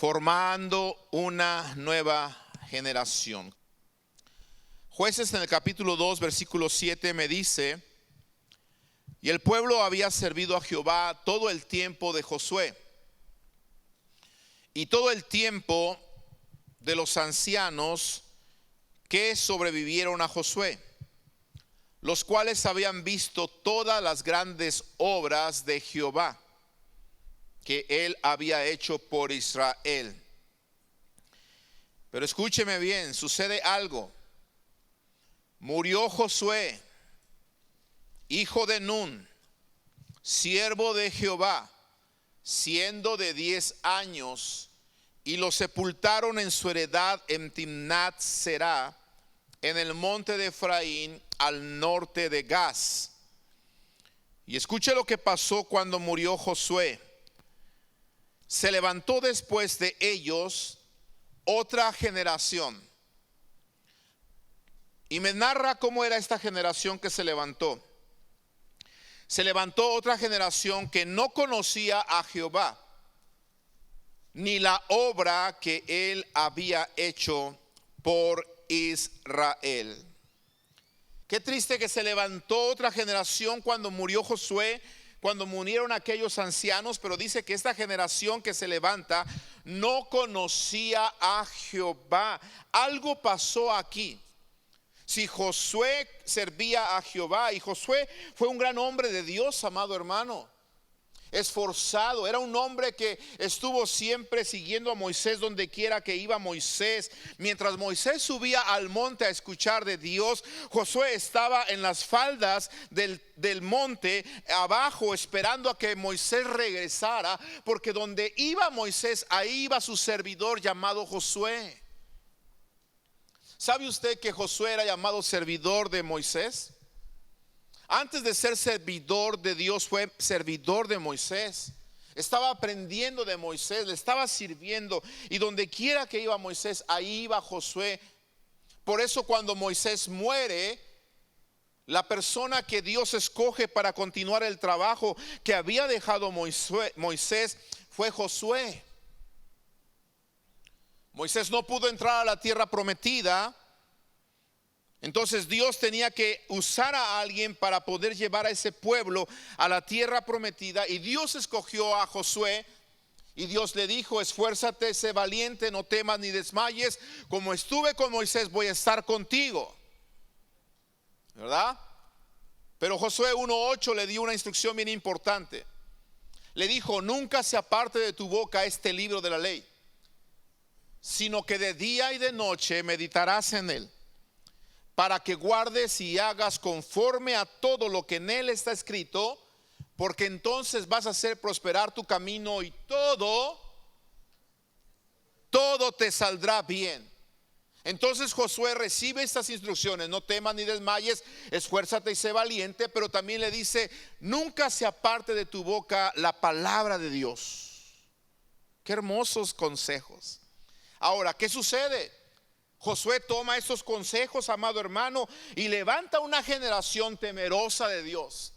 formando una nueva generación. Jueces en el capítulo 2, versículo 7 me dice: y el pueblo había servido a Jehová todo el tiempo de Josué y todo el tiempo de los ancianos que sobrevivieron a Josué, los cuales habían visto todas las grandes obras de Jehová que él había hecho por Israel. Pero escúcheme bien, sucede algo. Murió Josué, hijo de Nun, siervo de Jehová, siendo de 10 años, y lo sepultaron en su heredad en Timnat Será, en el monte de Efraín, al norte de Gaz. Y escuche lo que pasó cuando murió Josué. Se levantó después de ellos otra generación. Y me narra cómo era esta generación que se levantó. Se levantó otra generación que no conocía a Jehová, ni la obra que él había hecho por Israel. Qué triste que se levantó otra generación cuando murió Josué, cuando murieron aquellos ancianos, pero dice que esta generación que se levanta no conocía a Jehová. Algo pasó aquí. Si Josué servía a Jehová, y Josué fue un gran hombre de Dios, amado hermano, esforzado, era un hombre que estuvo siempre siguiendo a Moisés donde quiera que iba Moisés. Mientras Moisés subía al monte a escuchar de Dios, Josué estaba en las faldas del monte abajo esperando a que Moisés regresara, porque donde iba Moisés, ahí iba su servidor llamado Josué. ¿Sabe usted que Josué era llamado servidor de Moisés? Antes de ser servidor de Dios, fue servidor de Moisés. Estaba aprendiendo de Moisés, le estaba sirviendo, y donde quiera que iba Moisés, ahí iba Josué. Por eso cuando Moisés muere, la persona que Dios escoge para continuar el trabajo que había dejado Moisés fue Josué. Moisés no pudo entrar a la tierra prometida. Entonces Dios tenía que usar a alguien para poder llevar a ese pueblo a la tierra prometida, y Dios escogió a Josué. Y Dios le dijo: esfuérzate, sé valiente, no temas ni desmayes, como estuve con Moisés voy a estar contigo, ¿verdad? Pero Josué 1:8 le dio una instrucción bien importante. Le dijo: nunca se aparte de tu boca este libro de la ley, sino que de día y de noche meditarás en él, para que guardes y hagas conforme a todo lo que en él está escrito, porque entonces vas a hacer prosperar tu camino y todo te saldrá bien. Entonces Josué recibe estas instrucciones: no temas ni desmayes, esfuérzate y sé valiente. Pero también le dice: nunca se aparte de tu boca la palabra de Dios. Qué hermosos consejos. Ahora, ¿qué sucede? Josué toma estos consejos, amado hermano, y levanta una generación temerosa de Dios.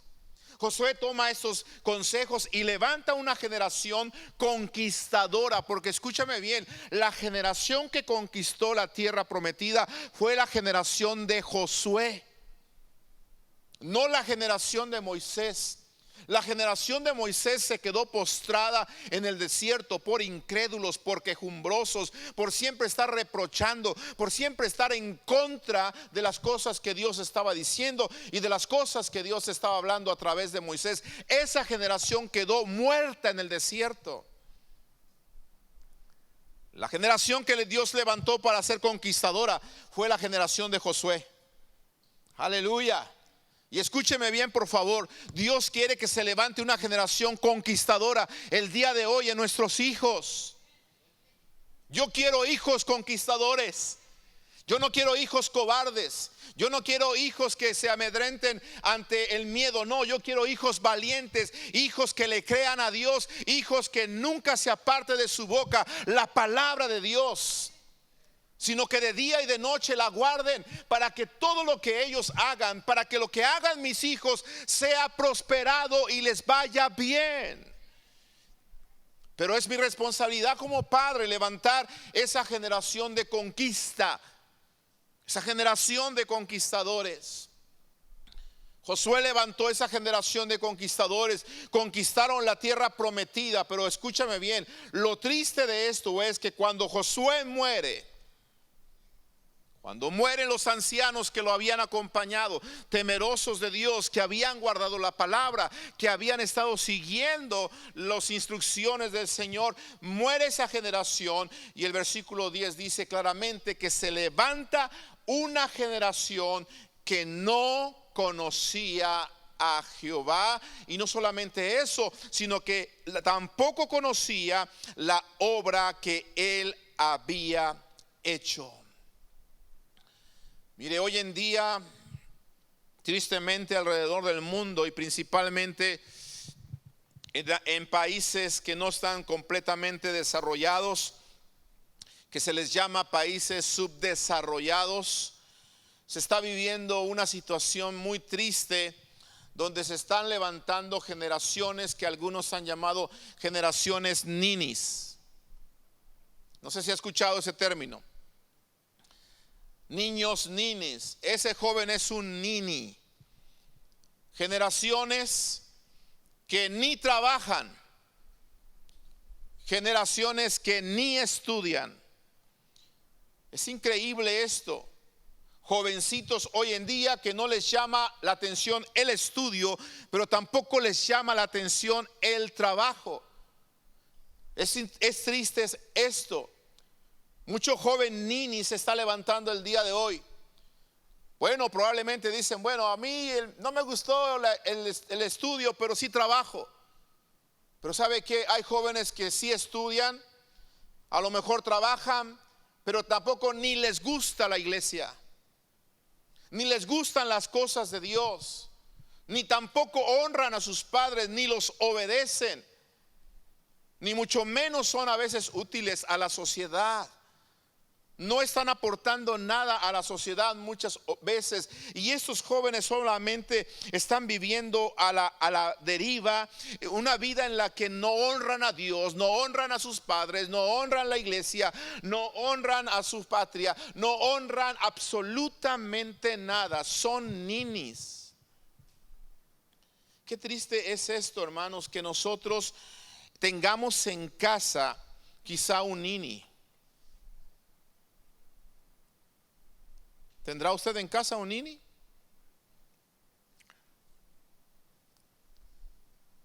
Josué toma estos consejos y levanta una generación conquistadora, porque escúchame bien, la generación que conquistó la tierra prometida fue la generación de Josué, no la generación de Moisés. La generación de Moisés se quedó postrada en el desierto por incrédulos, por quejumbrosos, por siempre estar reprochando, por siempre estar en contra de las cosas que Dios estaba diciendo y de las cosas que Dios estaba hablando a través de Moisés. Esa generación quedó muerta en el desierto. La generación que Dios levantó para ser conquistadora fue la generación de Josué. Aleluya. Y escúcheme bien, por favor. Dios quiere que se levante una generación conquistadora el día de hoy en nuestros hijos. Yo quiero hijos conquistadores. Yo no quiero hijos cobardes. Yo no quiero hijos que se amedrenten ante el miedo. No, yo quiero hijos valientes, hijos que le crean a Dios, hijos que nunca se aparte de su boca la palabra de Dios, sino que de día y de noche la guarden, para que todo lo que ellos hagan, para que lo que hagan mis hijos sea prosperado y les vaya bien. Pero es mi responsabilidad como padre levantar esa generación de conquista, esa generación de conquistadores. Josué levantó esa generación de conquistadores, conquistaron la tierra prometida, pero escúchame bien, lo triste de esto es que cuando Josué muere, cuando mueren los ancianos que lo habían acompañado, temerosos de Dios, que habían guardado la palabra, que habían estado siguiendo las instrucciones del Señor, muere esa generación y el versículo 10 dice claramente que se levanta una generación que no conocía a Jehová, y no solamente eso, sino que tampoco conocía la obra que él había hecho. Mire, hoy en día, tristemente alrededor del mundo y principalmente en países que no están completamente desarrollados, que se les llama países subdesarrollados, se está viviendo una situación muy triste donde se están levantando generaciones que algunos han llamado generaciones ninis. No sé si ha escuchado ese término. Niños ninis, ese joven es un nini. Generaciones que ni trabajan, generaciones que ni estudian. Es increíble esto. Jovencitos hoy en día que no les llama la atención el estudio, pero tampoco les llama la atención el trabajo. Es triste esto. Mucho joven nini se está levantando el día de hoy. Bueno, probablemente dicen, bueno, a mí no me gustó el estudio, pero sí trabajo. Pero ¿sabe qué? Hay jóvenes que sí estudian, a lo mejor trabajan, pero tampoco ni les gusta la iglesia, ni les gustan las cosas de Dios, ni tampoco honran a sus padres, ni los obedecen, ni mucho menos son a veces útiles a la sociedad. No están aportando nada a la sociedad muchas veces, y estos jóvenes solamente están viviendo a la deriva, una vida en la que no honran a Dios, no honran a sus padres, no honran la iglesia, no honran a su patria, no honran absolutamente nada. Son ninis. Qué triste es esto, hermanos, que nosotros tengamos en casa quizá un nini. ¿Tendrá usted en casa un nini?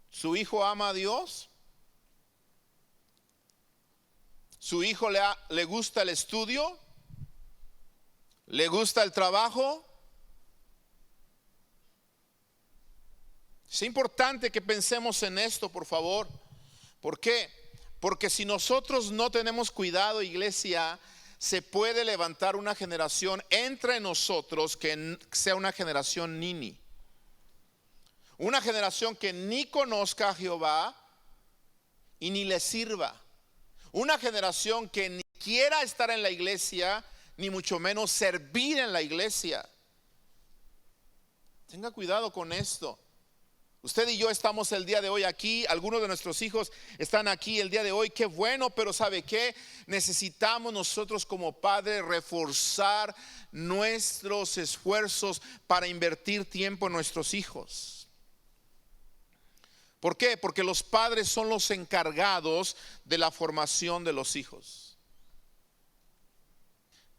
¿Su hijo ama a Dios? ¿Su hijo le gusta el estudio? ¿Le gusta el trabajo? Es importante que pensemos en esto, por favor. ¿Por qué? Porque si nosotros no tenemos cuidado, iglesia, se puede levantar una generación entre nosotros que sea una generación nini. Una generación que ni conozca a Jehová y ni le sirva. Una generación que ni quiera estar en la iglesia, ni mucho menos servir en la iglesia. Tenga cuidado con esto. Usted y yo estamos el día de hoy aquí, algunos de nuestros hijos están aquí el día de hoy, qué bueno, pero ¿sabe qué? Necesitamos nosotros como padres reforzar nuestros esfuerzos para invertir tiempo en nuestros hijos. ¿Por qué? Porque los padres son los encargados de la formación de los hijos.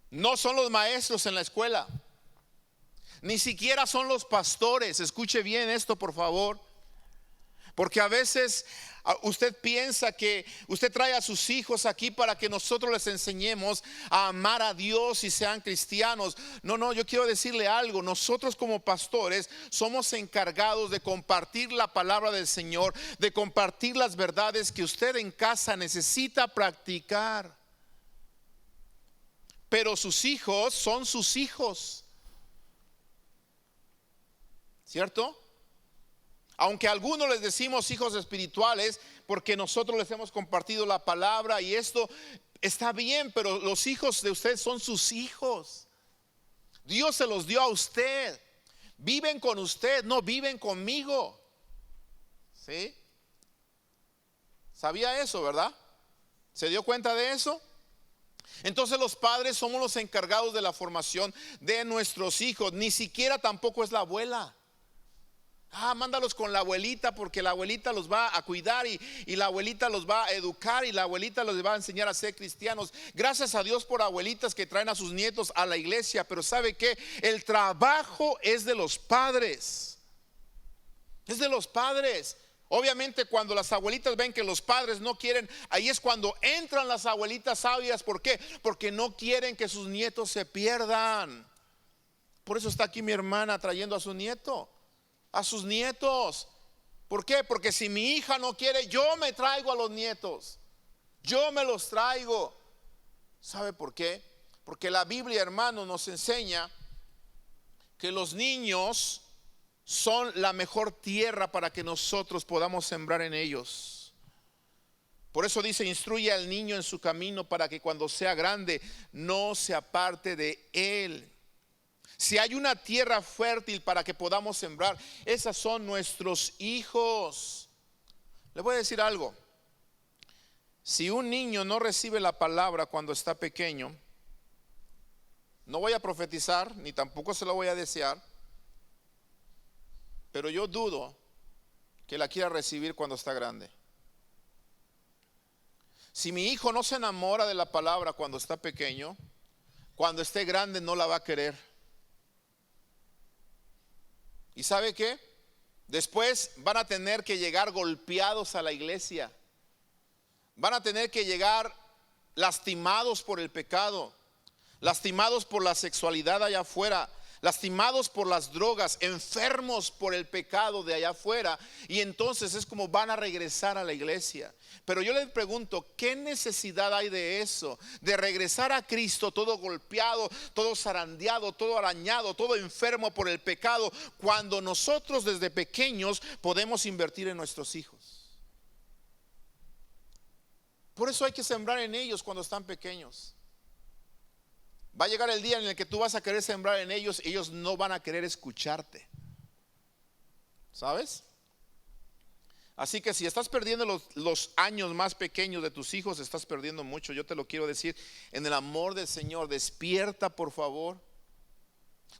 No son los maestros en la escuela. Ni siquiera son los pastores. Escuche bien esto, por favor. Porque a veces usted piensa que usted trae a sus hijos aquí para que nosotros les enseñemos a amar a Dios y sean cristianos. No, yo quiero decirle algo. Nosotros como pastores somos encargados de compartir la palabra del Señor, de compartir las verdades que usted en casa necesita practicar. Pero sus hijos son sus hijos, ¿cierto? Aunque a algunos les decimos hijos espirituales porque nosotros les hemos compartido la palabra y esto está bien, pero los hijos de usted son sus hijos. Dios se los dio a usted. Viven con usted, no viven conmigo. ¿Sí? ¿Sabía eso, verdad? ¿Se dio cuenta de eso? Entonces los padres somos los encargados de la formación de nuestros hijos. Ni siquiera tampoco es la abuela. Mándalos con la abuelita porque la abuelita los va a cuidar y la abuelita los va a educar y la abuelita los va a enseñar a ser cristianos. Gracias a Dios por abuelitas que traen a sus nietos a la iglesia, pero ¿sabe qué? El trabajo es de los padres. Es de los padres. Obviamente cuando las abuelitas ven que los padres no quieren, ahí es cuando entran las abuelitas sabias. ¿Por qué? Porque no quieren que sus nietos se pierdan. Por eso está aquí mi hermana trayendo a su nieto, a sus nietos. ¿Por qué? Porque si mi hija no quiere, yo me traigo a los nietos. Yo me los traigo. ¿Sabe por qué? Porque la Biblia, hermano, nos enseña que los niños son la mejor tierra para que nosotros podamos sembrar en ellos. Por eso dice: instruye al niño en su camino para que cuando sea grande no se aparte de él. Si hay una tierra fértil para que podamos sembrar, esas son nuestros hijos. Le voy a decir algo: si un niño no recibe la palabra cuando está pequeño, no voy a profetizar ni tampoco se lo voy a desear, pero yo dudo que la quiera recibir cuando está grande. Si mi hijo no se enamora de la palabra cuando está pequeño, cuando esté grande no la va a querer. ¿Y sabe qué? Después van a tener que llegar golpeados a la iglesia. Van a tener que llegar lastimados por el pecado, lastimados por la sexualidad allá afuera, lastimados por las drogas, enfermos por el pecado de allá afuera. Y entonces es como van a regresar a la iglesia. Pero yo les pregunto, ¿qué necesidad hay de eso? De regresar a Cristo todo golpeado, todo zarandeado, todo arañado, todo enfermo por el pecado, cuando nosotros desde pequeños podemos invertir en nuestros hijos. Por eso hay que sembrar en ellos cuando están pequeños. Va a llegar el día en el que tú vas a querer sembrar en ellos y ellos no van a querer escucharte. ¿Sabes? Así que si estás perdiendo los años más pequeños de tus hijos, estás perdiendo mucho. Yo te lo quiero decir en el amor del Señor. Despierta, por favor.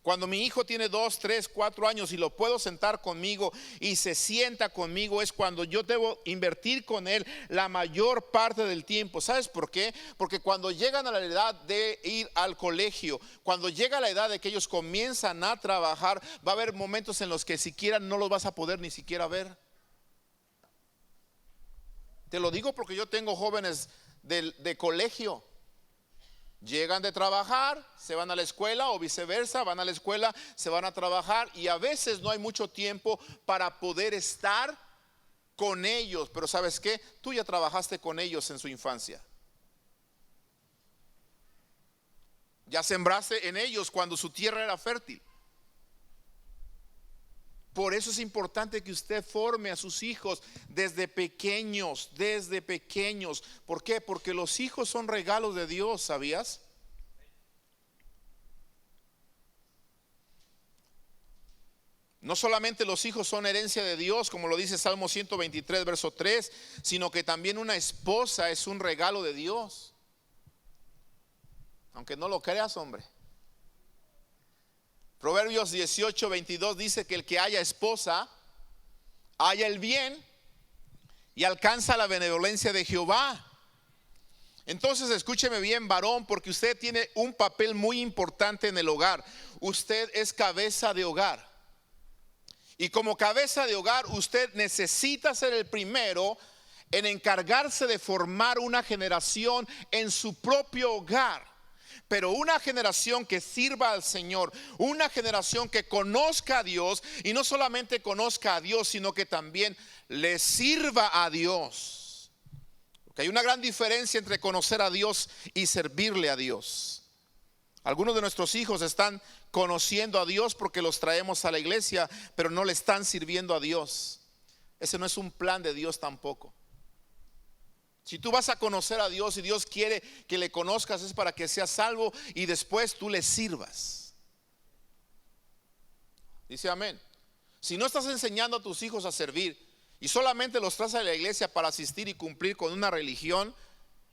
Cuando mi hijo tiene 2, 3, 4 años y lo puedo sentar conmigo y se sienta conmigo, es cuando yo debo invertir con él la mayor parte del tiempo. ¿Sabes por qué? Porque cuando llegan a la edad de ir al colegio, cuando llega la edad de que ellos comienzan a trabajar, va a haber momentos en los que siquiera no los vas a poder ni siquiera ver. Te lo digo porque yo tengo jóvenes de colegio. Llegan de trabajar, se van a la escuela o viceversa, van a la escuela, se van a trabajar y a veces no hay mucho tiempo para poder estar con ellos. Pero ¿sabes qué? Tú ya trabajaste con ellos en su infancia. Ya sembraste en ellos cuando su tierra era fértil. Por eso es importante que usted forme a sus hijos desde pequeños, desde pequeños. ¿Por qué? Porque los hijos son regalos de Dios, ¿sabías? No solamente los hijos son herencia de Dios, como lo dice Salmo 123, verso 3, sino que también una esposa es un regalo de Dios. Aunque no lo creas, hombre. Proverbios 18, 22 dice que el que haya esposa halla el bien y alcanza la benevolencia de Jehová. Entonces escúcheme bien, varón, porque usted tiene un papel muy importante en el hogar. Usted es cabeza de hogar. Y como cabeza de hogar, usted necesita ser el primero en encargarse de formar una generación en su propio hogar. Pero una generación que sirva al Señor, una generación que conozca a Dios, y no solamente conozca a Dios, sino que también le sirva a Dios. Porque hay una gran diferencia entre conocer a Dios y servirle a Dios. Algunos de nuestros hijos están conociendo a Dios porque los traemos a la iglesia, pero no le están sirviendo a Dios. Ese no es un plan de Dios tampoco. Si tú vas a conocer a Dios y Dios quiere que le conozcas, es para que seas salvo y después tú le sirvas. Dice amén. Si no estás enseñando a tus hijos a servir y solamente los traes a la iglesia para asistir y cumplir con una religión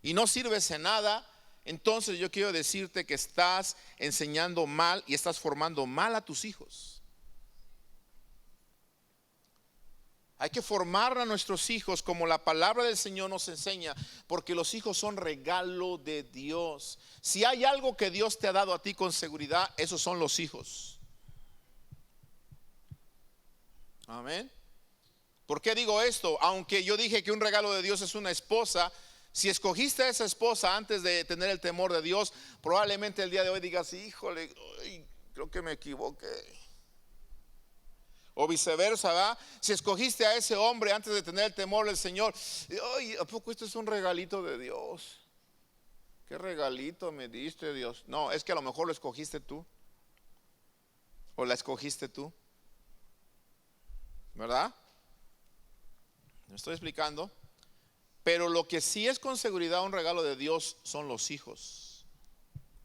y no sirves en nada, entonces yo quiero decirte que estás enseñando mal y estás formando mal a tus hijos. Hay que formar a nuestros hijos como la palabra del Señor nos enseña, porque los hijos son regalo de Dios. Si hay algo que Dios te ha dado a ti con seguridad, esos son los hijos. Amén. ¿Por qué digo esto? Aunque yo dije que un regalo de Dios es una esposa, si escogiste a esa esposa antes de tener el temor de Dios, probablemente el día de hoy digas, híjole, creo que me equivoqué. O viceversa, ¿verdad? Si escogiste a ese hombre antes de tener el temor del Señor, ¿a poco esto es un regalito de Dios? ¿Qué regalito me diste, Dios? No, es que a lo mejor lo escogiste tú. O la escogiste tú. ¿Verdad? Me estoy explicando. Pero lo que sí es con seguridad un regalo de Dios son los hijos,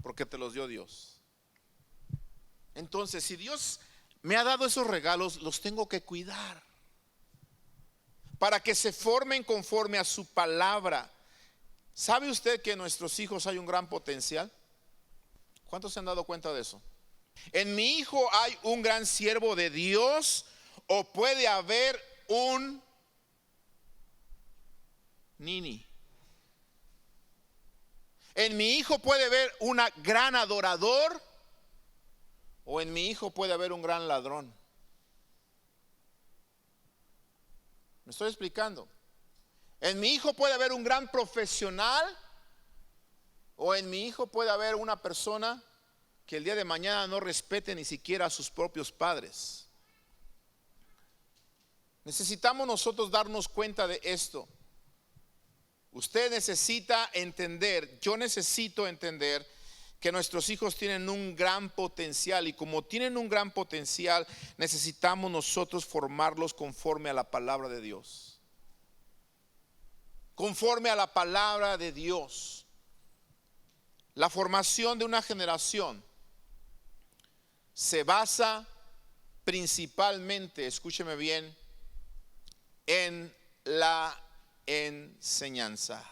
porque te los dio Dios. Entonces, si Dios me ha dado esos regalos, los tengo que cuidar para que se formen conforme a su palabra. ¿Sabe usted que en nuestros hijos hay un gran potencial? ¿Cuántos se han dado cuenta de eso? En mi hijo hay un gran siervo de Dios, o puede haber un nini. En mi hijo puede haber un gran adorador, o en mi hijo puede haber un gran ladrón. ¿Me estoy explicando? En mi hijo puede haber un gran profesional, o en mi hijo puede haber una persona que el día de mañana no respete ni siquiera a sus propios padres. Necesitamos nosotros darnos cuenta de esto. Usted necesita entender, yo necesito entender que nuestros hijos tienen un gran potencial, y como tienen un gran potencial, necesitamos nosotros formarlos conforme a la palabra de Dios. Conforme a la palabra de Dios. La formación de una generación se basa principalmente, escúcheme bien, en la enseñanza.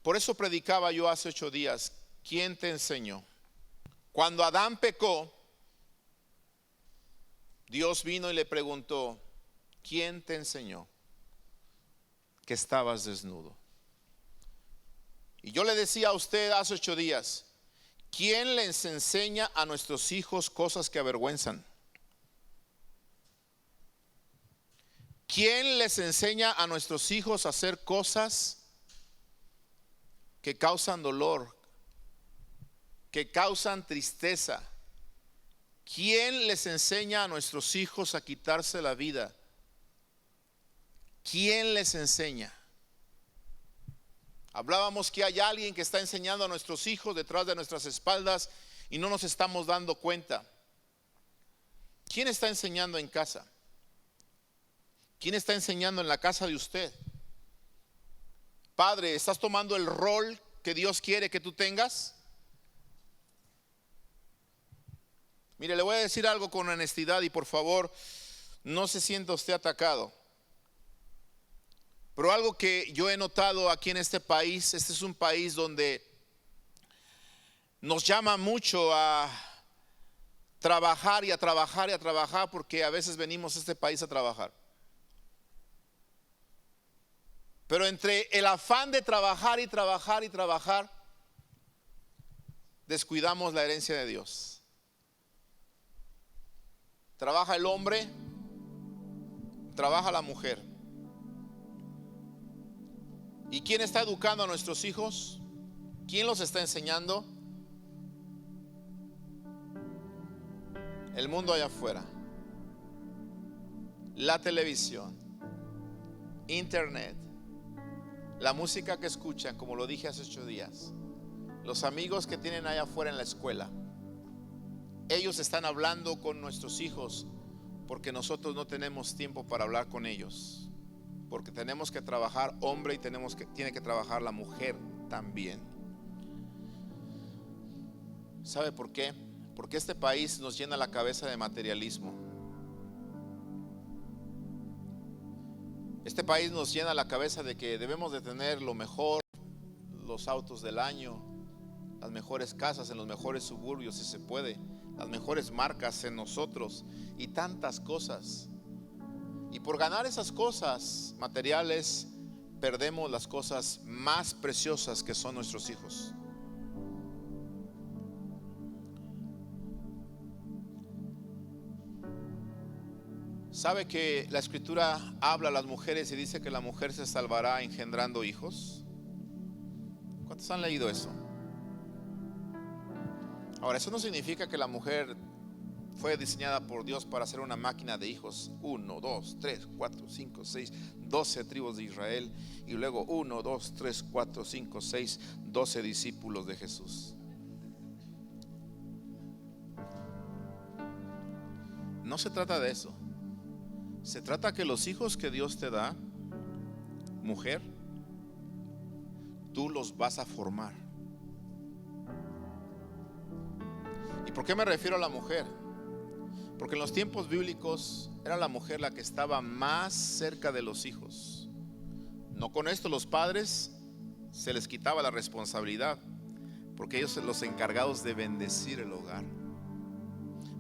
Por eso predicaba yo hace 8 días. ¿Quién te enseñó? Cuando Adán pecó, Dios vino y le preguntó, ¿quién te enseñó que estabas desnudo? Y yo le decía a usted hace 8 días, ¿quién les enseña a nuestros hijos cosas que avergüenzan? ¿Quién les enseña a nuestros hijos a hacer cosas que causan dolor, que causan tristeza? ¿Quién les enseña a nuestros hijos a quitarse la vida? ¿Quién les enseña? Hablábamos que hay alguien que está enseñando a nuestros hijos detrás de nuestras espaldas y no nos estamos dando cuenta. ¿Quién está enseñando en casa? ¿Quién está enseñando en la casa de usted? Padre, ¿estás tomando el rol que Dios quiere que tú tengas? Mire, le voy a decir algo con honestidad y por favor, no se sienta usted atacado. Pero algo que yo he notado aquí en este país, este es un país donde nos llama mucho a trabajar y a trabajar y a trabajar, porque a veces venimos a este país a trabajar. Pero entre el afán de trabajar y trabajar y trabajar, descuidamos la herencia de Dios. Trabaja el hombre, trabaja la mujer. ¿Y quién está educando a nuestros hijos? ¿Quién los está enseñando? El mundo allá afuera. La televisión, internet, la música que escuchan, como lo dije hace 8 días, los amigos que tienen allá afuera en la escuela. Ellos están hablando con nuestros hijos porque nosotros no tenemos tiempo para hablar con ellos, porque tenemos que trabajar hombre y tiene que trabajar la mujer también. ¿Sabe por qué? Porque este país nos llena la cabeza de materialismo. Este país nos llena la cabeza de que debemos de tener lo mejor, los autos del año, las mejores casas en los mejores suburbios si se puede, las mejores marcas en nosotros y tantas cosas. Y por ganar esas cosas materiales perdemos las cosas más preciosas que son nuestros hijos. ¿Sabe que la escritura habla a las mujeres y dice que la mujer se salvará engendrando hijos? ¿Cuántos han leído eso? Ahora, eso no significa que la mujer fue diseñada por Dios para ser una máquina de hijos. 1, 2, 3, 4, 5, 6, 12 tribus de Israel. Y luego 1, 2, 3, 4, 5, 6, 12 discípulos de Jesús. No se trata de eso. Se trata que los hijos que Dios te da, mujer, tú los vas a formar. ¿Y por qué me refiero a la mujer? Porque en los tiempos bíblicos era la mujer la que estaba más cerca de los hijos. No con esto los padres se les quitaba la responsabilidad, porque ellos son los encargados de bendecir el hogar.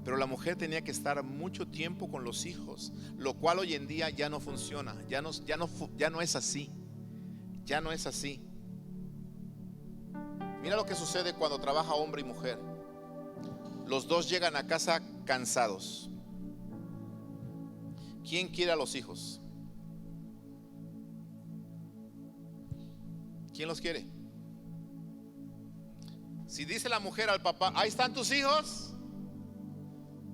Pero la mujer tenía que estar mucho tiempo con los hijos, lo cual hoy en día ya no funciona, ya no es así. Ya no es así. Mira lo que sucede cuando trabaja hombre y mujer. Los dos llegan a casa cansados. ¿Quién quiere a los hijos? ¿Quién los quiere? Si dice la mujer al papá, ahí están tus hijos,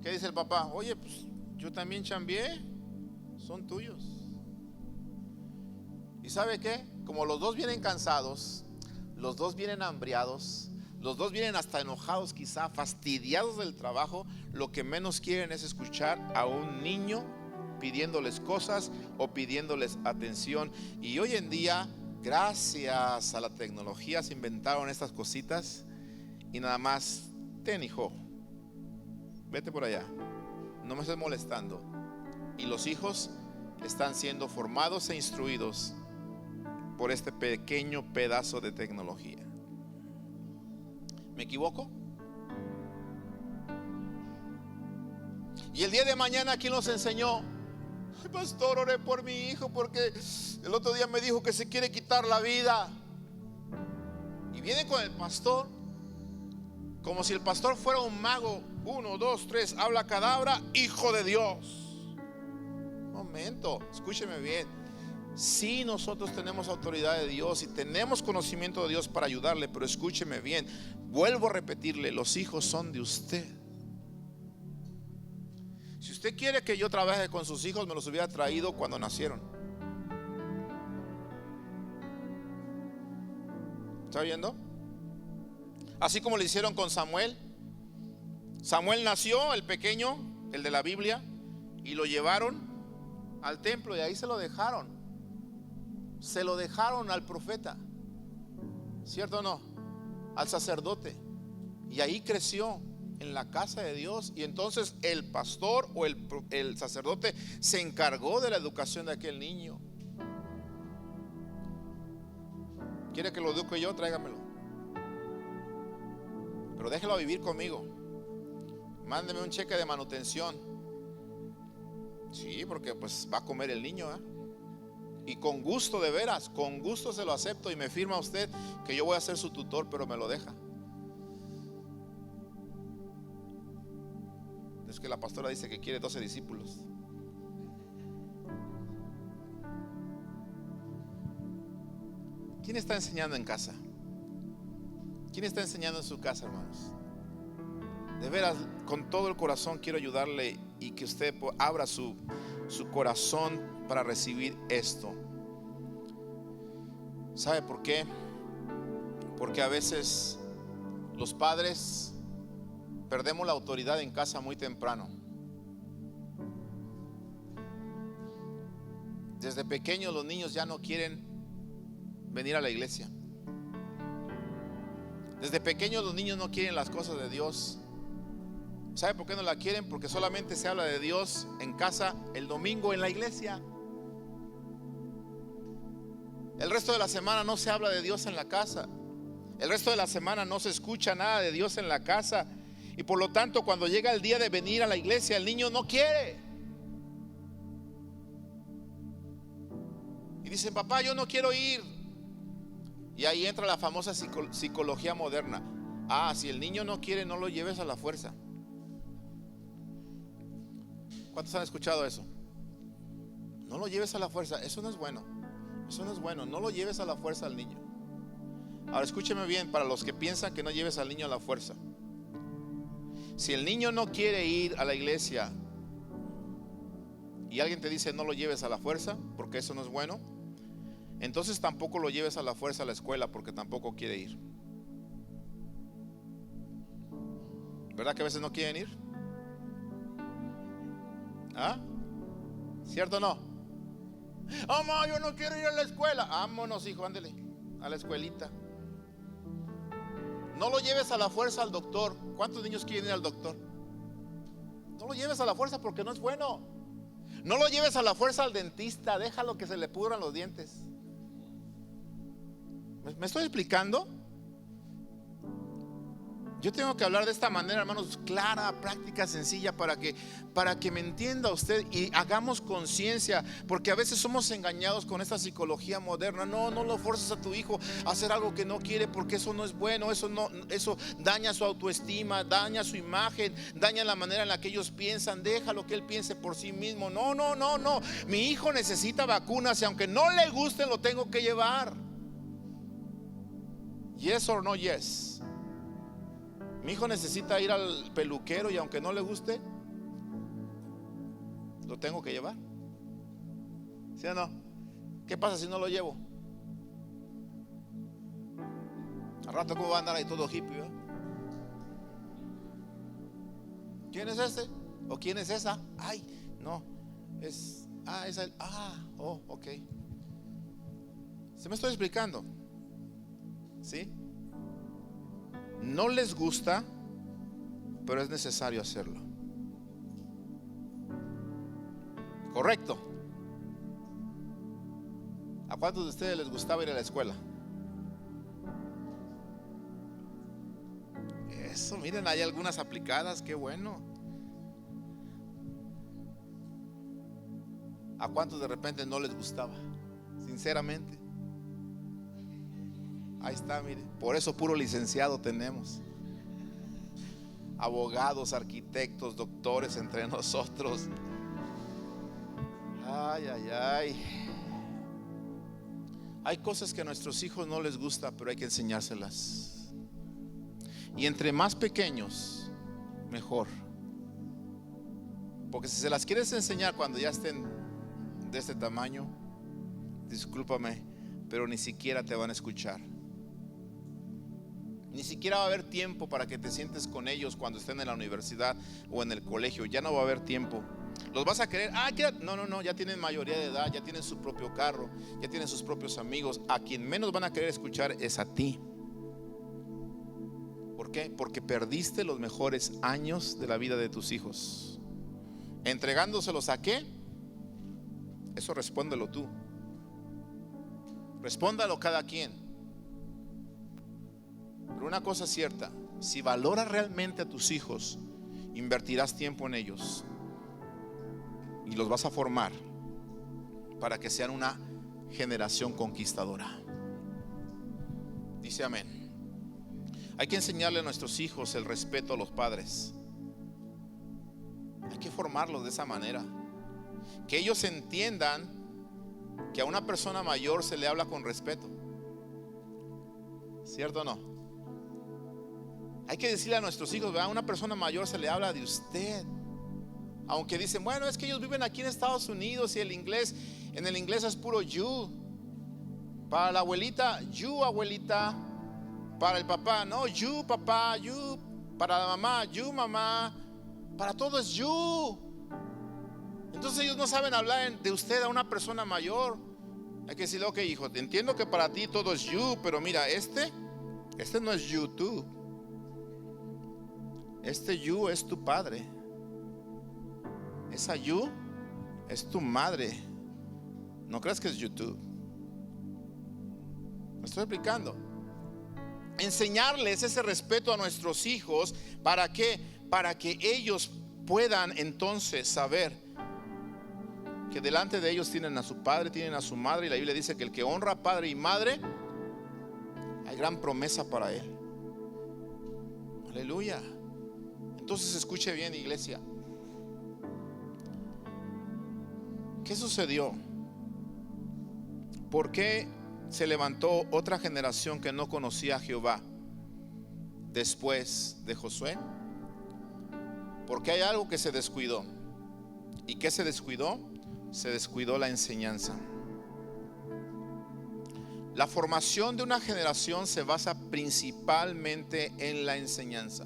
¿qué dice el papá? Oye, pues yo también chambié, son tuyos. ¿Y sabe qué? Como los dos vienen cansados, los dos vienen hambriados, los dos vienen hasta enojados, quizá fastidiados del trabajo, lo que menos quieren es escuchar a un niño pidiéndoles cosas o pidiéndoles atención. Y hoy en día, gracias a la tecnología, se inventaron estas cositas y nada más, ten hijo, vete por allá, no me estés molestando. Y los hijos están siendo formados e instruidos por este pequeño pedazo de tecnología. ¿Me equivoco? Y el día de mañana, ¿quién los enseñó? Ay, pastor, oré por mi hijo porque el otro día me dijo que se quiere quitar la vida. Y viene con el pastor como si el pastor fuera un mago. 1, 2, 3, habla cadabra, hijo de Dios. Momento, escúcheme bien. Sí, nosotros tenemos autoridad de Dios y tenemos conocimiento de Dios para ayudarle, pero escúcheme bien, vuelvo a repetirle, los hijos son de usted. Si usted quiere que yo trabaje con sus hijos, me los hubiera traído cuando nacieron. ¿Está viendo? Así como lo hicieron con Samuel. Samuel nació, el pequeño, el de la Biblia, y lo llevaron al templo y ahí se lo dejaron. Se lo dejaron al profeta, ¿cierto o no? Al sacerdote. Y ahí creció en la casa de Dios. Y entonces el pastor o el sacerdote se encargó de la educación de aquel niño. ¿Quiere que lo eduque yo? Tráigamelo. Pero déjelo vivir conmigo. Mándeme un cheque de manutención. Sí, porque pues va a comer el niño, ¿eh? Y con gusto, de veras, con gusto se lo acepto. Y me firma usted que yo voy a ser su tutor, pero me lo deja. Es que la pastora dice que quiere 12 discípulos. ¿Quién está enseñando en casa? ¿Quién está enseñando en su casa, hermanos? De veras, con todo el corazón quiero ayudarle y que usted abra su corazón para recibir esto. ¿Sabe por qué? Porque a veces los padres perdemos la autoridad en casa muy temprano. Desde pequeños los niños ya no quieren venir a la iglesia. Desde pequeños los niños no quieren las cosas de Dios. ¿Sabe por qué no la quieren? Porque solamente se habla de Dios en casa el domingo en la iglesia. El resto de la semana no se habla de Dios en la casa. El resto de la semana no se escucha nada de Dios en la casa. Y por lo tanto, cuando llega el día de venir a la iglesia, el niño no quiere. Y dicen, papá, yo no quiero ir. Y ahí entra la famosa psicología moderna. Ah, si el niño no quiere, no lo lleves a la fuerza. ¿Cuántos han escuchado eso? No lo lleves a la fuerza. Eso no es bueno. Eso no es bueno. No lo lleves a la fuerza al niño. Ahora escúcheme bien, para los que piensan que no lleves al niño a la fuerza. Si el niño no quiere ir a la iglesia y alguien te dice no lo lleves a la fuerza porque eso no es bueno, entonces tampoco lo lleves a la fuerza a la escuela porque tampoco quiere ir. ¿Verdad que a veces no quieren ir? ¿Ah? ¿Cierto o no? Mamá, yo no quiero ir a la escuela. Vámonos, hijo, ándele a la escuelita. No lo lleves a la fuerza al doctor. ¿Cuántos niños quieren ir al doctor? No lo lleves a la fuerza porque no es bueno. No lo lleves a la fuerza al dentista. Déjalo que se le pudran los dientes. ¿Me estoy explicando? Yo tengo que hablar de esta manera, hermanos, clara, práctica, sencilla, para que me entienda usted y hagamos conciencia, porque a veces somos engañados con esta psicología moderna. No lo forces a tu hijo a hacer algo que no quiere, porque eso no es bueno. Eso daña su autoestima, daña su imagen, daña la manera en la que ellos piensan. Déjalo que él piense por sí mismo. No. Mi hijo necesita vacunas y aunque no le gusten, lo tengo que llevar. Yes or no yes. Mi hijo necesita ir al peluquero y aunque no le guste, lo tengo que llevar. ¿Sí o no? ¿Qué pasa si no lo llevo? Al rato, ¿cómo va a andar ahí todo hippie? ¿Quién es ese? ¿O quién es esa? Ay, no, es él. Ok. ¿Se me estoy explicando? ¿Sí? No les gusta, pero es necesario hacerlo. ¿Correcto? ¿A cuántos de ustedes les gustaba ir a la escuela? Eso, miren, hay algunas aplicadas, qué bueno. ¿A cuántos de repente no les gustaba? Sinceramente. Ahí está, mire. Por eso puro licenciado tenemos. Abogados, arquitectos, doctores entre nosotros. Ay. Hay cosas que a nuestros hijos no les gusta, pero hay que enseñárselas. Y entre más pequeños, mejor. Porque si se las quieres enseñar cuando ya estén de este tamaño, discúlpame, pero ni siquiera te van a escuchar. Ni siquiera va a haber tiempo para que te sientes con ellos cuando estén en la universidad o en el colegio. Ya no va a haber tiempo. Los vas a querer. No, ya tienen mayoría de edad, ya tienen su propio carro, ya tienen sus propios amigos. A quien menos van a querer escuchar es a ti. ¿Por qué? Porque perdiste los mejores años de la vida de tus hijos. ¿Entregándoselos a qué? Eso respóndelo tú. Respóndalo cada quien. Pero una cosa es cierta: si valoras realmente a tus hijos, invertirás tiempo en ellos y los vas a formar para que sean una generación conquistadora. Dice amén. Hay que enseñarle a nuestros hijos el respeto a los padres. Hay que formarlos de esa manera, que ellos entiendan que a una persona mayor se le habla con respeto. ¿Cierto o no? Hay que decirle a nuestros hijos, ¿verdad? A una persona mayor se le habla de usted. Aunque dicen, bueno, es que ellos viven aquí en Estados Unidos y en el inglés es puro you. Para la abuelita, you abuelita. Para el papá, no, you papá, you. Para la mamá, you mamá. Para todo es you. Entonces ellos no saben hablar de usted a una persona mayor. Hay que decirle, ok, hijo, entiendo que para ti todo es you, pero mira, este no es you tú. Este you es tu padre. Esa you es tu madre. No creas que es YouTube. Me estoy explicando. Enseñarles ese respeto a nuestros hijos. ¿Para qué? Para que ellos puedan entonces saber que delante de ellos tienen a su padre, tienen a su madre. Y la Biblia dice que el que honra a padre y madre, hay gran promesa para él. Aleluya. Entonces escuche bien, iglesia. ¿Qué sucedió? ¿Por qué se levantó otra generación que no conocía a Jehová después de Josué? Porque hay algo que se descuidó. ¿Y qué se descuidó? Se descuidó la enseñanza. La formación de una generación se basa principalmente en la enseñanza.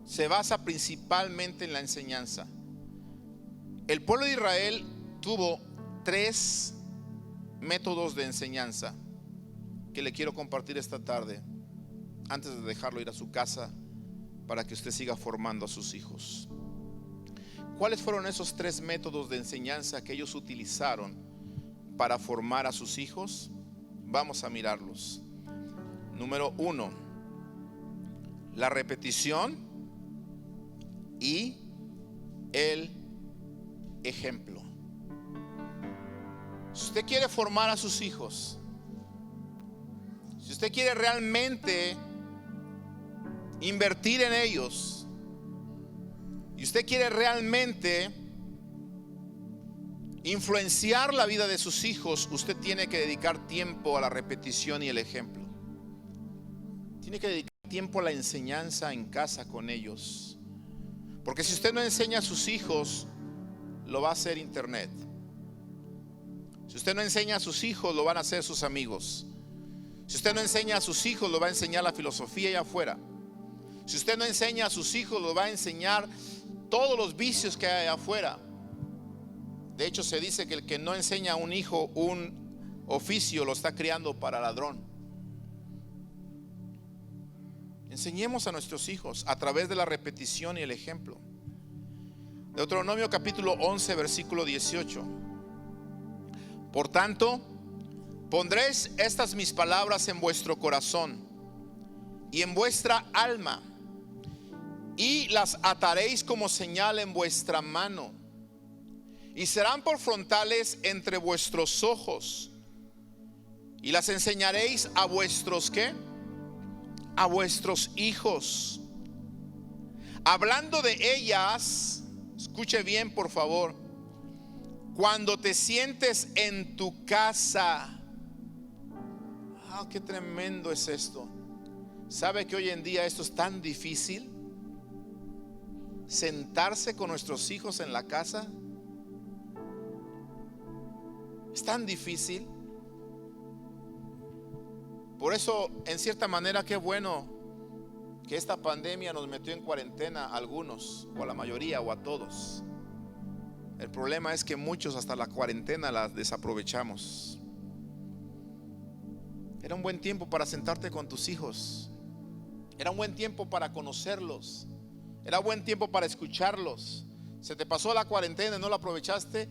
Se basa principalmente en la enseñanza. El pueblo de Israel tuvo 3 métodos de enseñanza que le quiero compartir esta tarde, antes de dejarlo ir a su casa, para que usted siga formando a sus hijos. ¿Cuáles fueron esos 3 métodos de enseñanza que ellos utilizaron para formar a sus hijos? Vamos a mirarlos. Número 1, la repetición y el ejemplo. Si usted quiere formar a sus hijos, si usted quiere realmente invertir en ellos, y usted quiere realmente influenciar la vida de sus hijos, usted tiene que dedicar tiempo a la repetición y el ejemplo. Tiene que dedicar tiempo a la enseñanza en casa con ellos. Porque si usted no enseña a sus hijos, lo va a hacer internet. Si usted no enseña a sus hijos, lo van a hacer sus amigos. Si usted no enseña a sus hijos, lo va a enseñar la filosofía allá afuera. Si usted no enseña a sus hijos, lo va a enseñar todos los vicios que hay allá afuera. De hecho, se dice que el que no enseña a un hijo un oficio, lo está criando para ladrón. Enseñemos a nuestros hijos a través de la repetición y el ejemplo. Deuteronomio capítulo 11, versículo 18. Por tanto, pondréis estas mis palabras en vuestro corazón y en vuestra alma, y las ataréis como señal en vuestra mano, y serán por frontales entre vuestros ojos, y las enseñaréis a vuestros ¿qué? A vuestros hijos, hablando de ellas. Escuche bien, por favor. Cuando te sientes en tu casa. Qué tremendo es esto. ¿Sabe que hoy en día esto es tan difícil? Sentarse con nuestros hijos en la casa es tan difícil. Por eso, en cierta manera, qué bueno que esta pandemia nos metió en cuarentena a algunos, o a la mayoría, o a todos. El problema es que muchos hasta la cuarentena la desaprovechamos. Era un buen tiempo para sentarte con tus hijos. Era un buen tiempo para conocerlos. Era buen tiempo para escucharlos. Se te pasó la cuarentena y no la aprovechaste.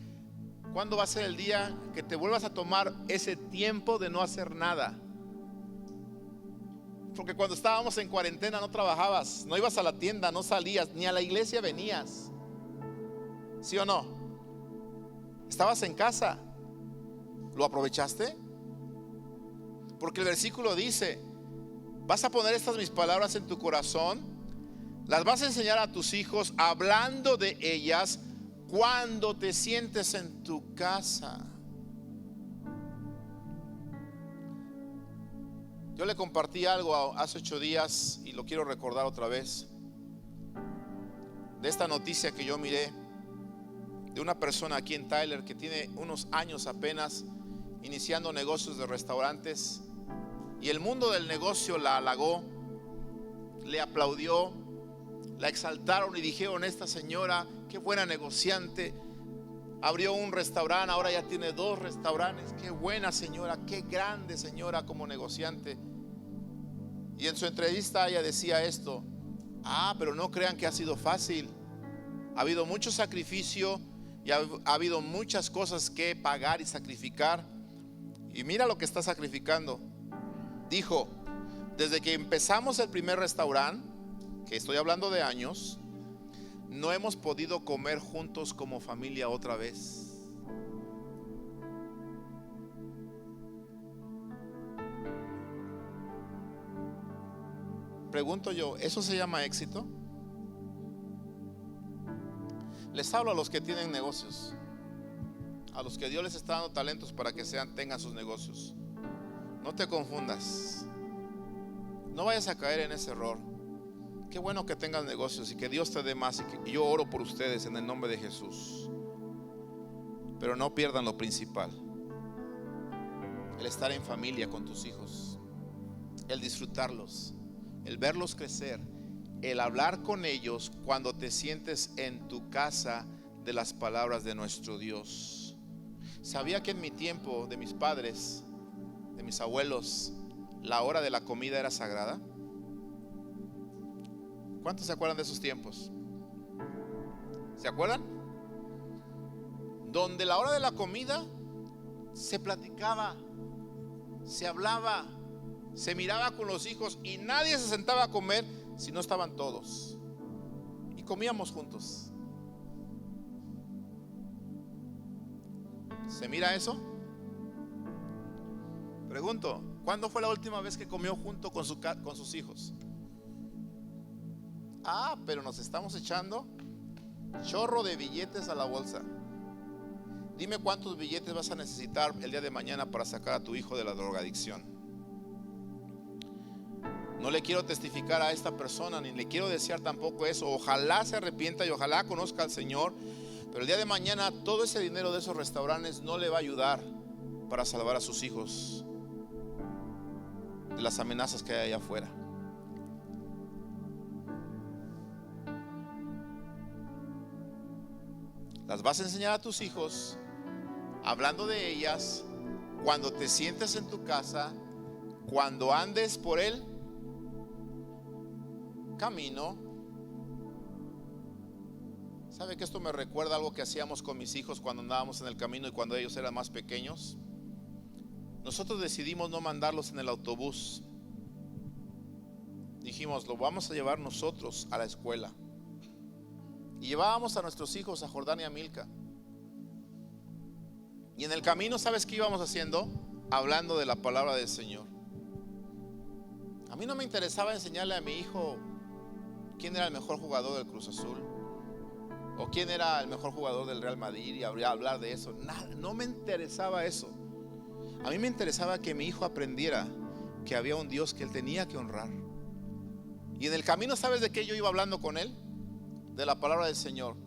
¿Cuándo va a ser el día que te vuelvas a tomar ese tiempo de no hacer nada? Porque cuando estábamos en cuarentena no trabajabas, no ibas a la tienda, no salías, ni a la iglesia venías. ¿Sí o no? Estabas en casa. ¿Lo aprovechaste? Porque el versículo dice: vas a poner estas mis palabras en tu corazón, las vas a enseñar a tus hijos, hablando de ellas cuando te sientes en tu casa. Yo le compartí algo hace 8 días y lo quiero recordar otra vez, de esta noticia que yo miré de una persona aquí en Tyler que tiene unos años apenas iniciando negocios de restaurantes, y el mundo del negocio la halagó, le aplaudió, la exaltaron y dijeron: esta señora, qué buena negociante, abrió un restaurante, ahora ya tiene 2 restaurantes, qué buena señora, qué grande señora como negociante. Y en su entrevista ella decía esto: pero no crean que ha sido fácil, ha habido mucho sacrificio y ha habido muchas cosas que pagar y sacrificar. Y mira lo que está sacrificando. Dijo, desde que empezamos el primer restaurante, que estoy hablando de años, no hemos podido comer juntos como familia otra vez. Pregunto yo, ¿eso se llama éxito? Les hablo a los que tienen negocios, a los que Dios les está dando talentos para que tengan sus negocios. No te confundas, no vayas a caer en ese error. Qué bueno que tengas negocios y que Dios te dé más, y yo oro por ustedes en el nombre de Jesús. Pero no pierdan lo principal: el estar en familia con tus hijos, el disfrutarlos, el verlos crecer, el hablar con ellos cuando te sientes en tu casa de las palabras de nuestro Dios. ¿Sabía que en mi tiempo, de mis padres, de mis abuelos, la hora de la comida era sagrada? ¿Cuántos se acuerdan de esos tiempos? ¿Se acuerdan? Donde la hora de la comida se platicaba, se hablaba, se miraba con los hijos y nadie se sentaba a comer si no estaban todos. Y comíamos juntos. ¿Se mira eso? Pregunto, ¿cuándo fue la última vez que comió junto con sus hijos? Pero nos estamos echando chorro de billetes a la bolsa. Dime cuántos billetes vas a necesitar el día de mañana para sacar a tu hijo de la drogadicción. No le quiero testificar a esta persona, ni le quiero desear tampoco eso. Ojalá se arrepienta y ojalá conozca al Señor. Pero el día de mañana todo ese dinero de esos restaurantes no le va a ayudar para salvar a sus hijos de las amenazas que hay allá afuera. Las vas a enseñar a tus hijos hablando de ellas cuando te sientes en tu casa, cuando andes por el camino. ¿Sabe que esto me recuerda algo que hacíamos con mis hijos cuando andábamos en el camino y cuando ellos eran más pequeños? Nosotros decidimos no mandarlos en el autobús. Dijimos, lo vamos a llevar nosotros a la escuela. Y llevábamos a nuestros hijos a Jordán y a Milka. Y en el camino, ¿sabes qué íbamos haciendo? Hablando de la palabra del Señor. A mí no me interesaba enseñarle a mi hijo quién era el mejor jugador del Cruz Azul o quién era el mejor jugador del Real Madrid y hablar de eso. Nada, no me interesaba eso. A mí me interesaba que mi hijo aprendiera que había un Dios que él tenía que honrar. Y en el camino, ¿sabes de qué yo iba hablando con él? De la palabra del Señor.